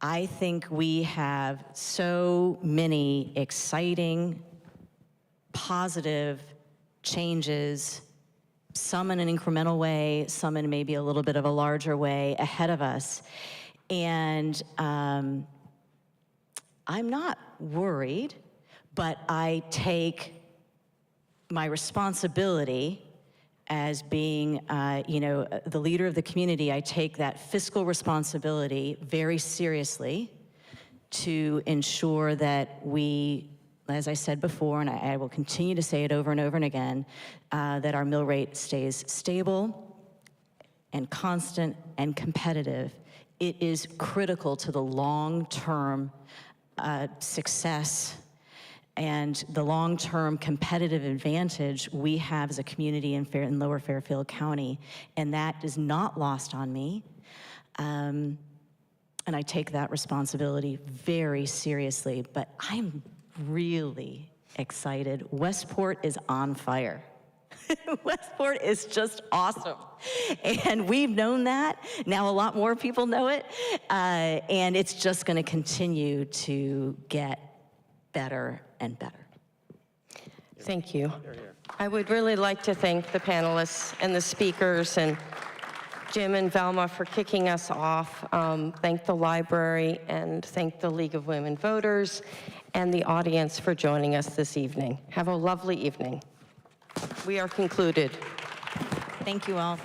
I think we have so many exciting, positive changes, some in an incremental way, some in maybe a little bit of a larger way ahead of us. And I'm not worried, but I take my responsibility as being, the leader of the community. I take that fiscal responsibility very seriously to ensure that we, as I said before, and I will continue to say it over and over and again, that our mill rate stays stable and constant and competitive. It is critical to the long-term success and the long-term competitive advantage we have as a community in Lower Fairfield County, and that is not lost on me. And I take that responsibility very seriously, but I'm really excited. Westport is on fire. Westport is just awesome. And we've known that. Now a lot more people know it. And it's just going to continue to get better and better. Thank you. I would really like to thank the panelists and the speakers and Jim and Velma for kicking us off. Thank the library and thank the League of Women Voters and the audience for joining us this evening. Have a lovely evening. We are concluded. Thank you all.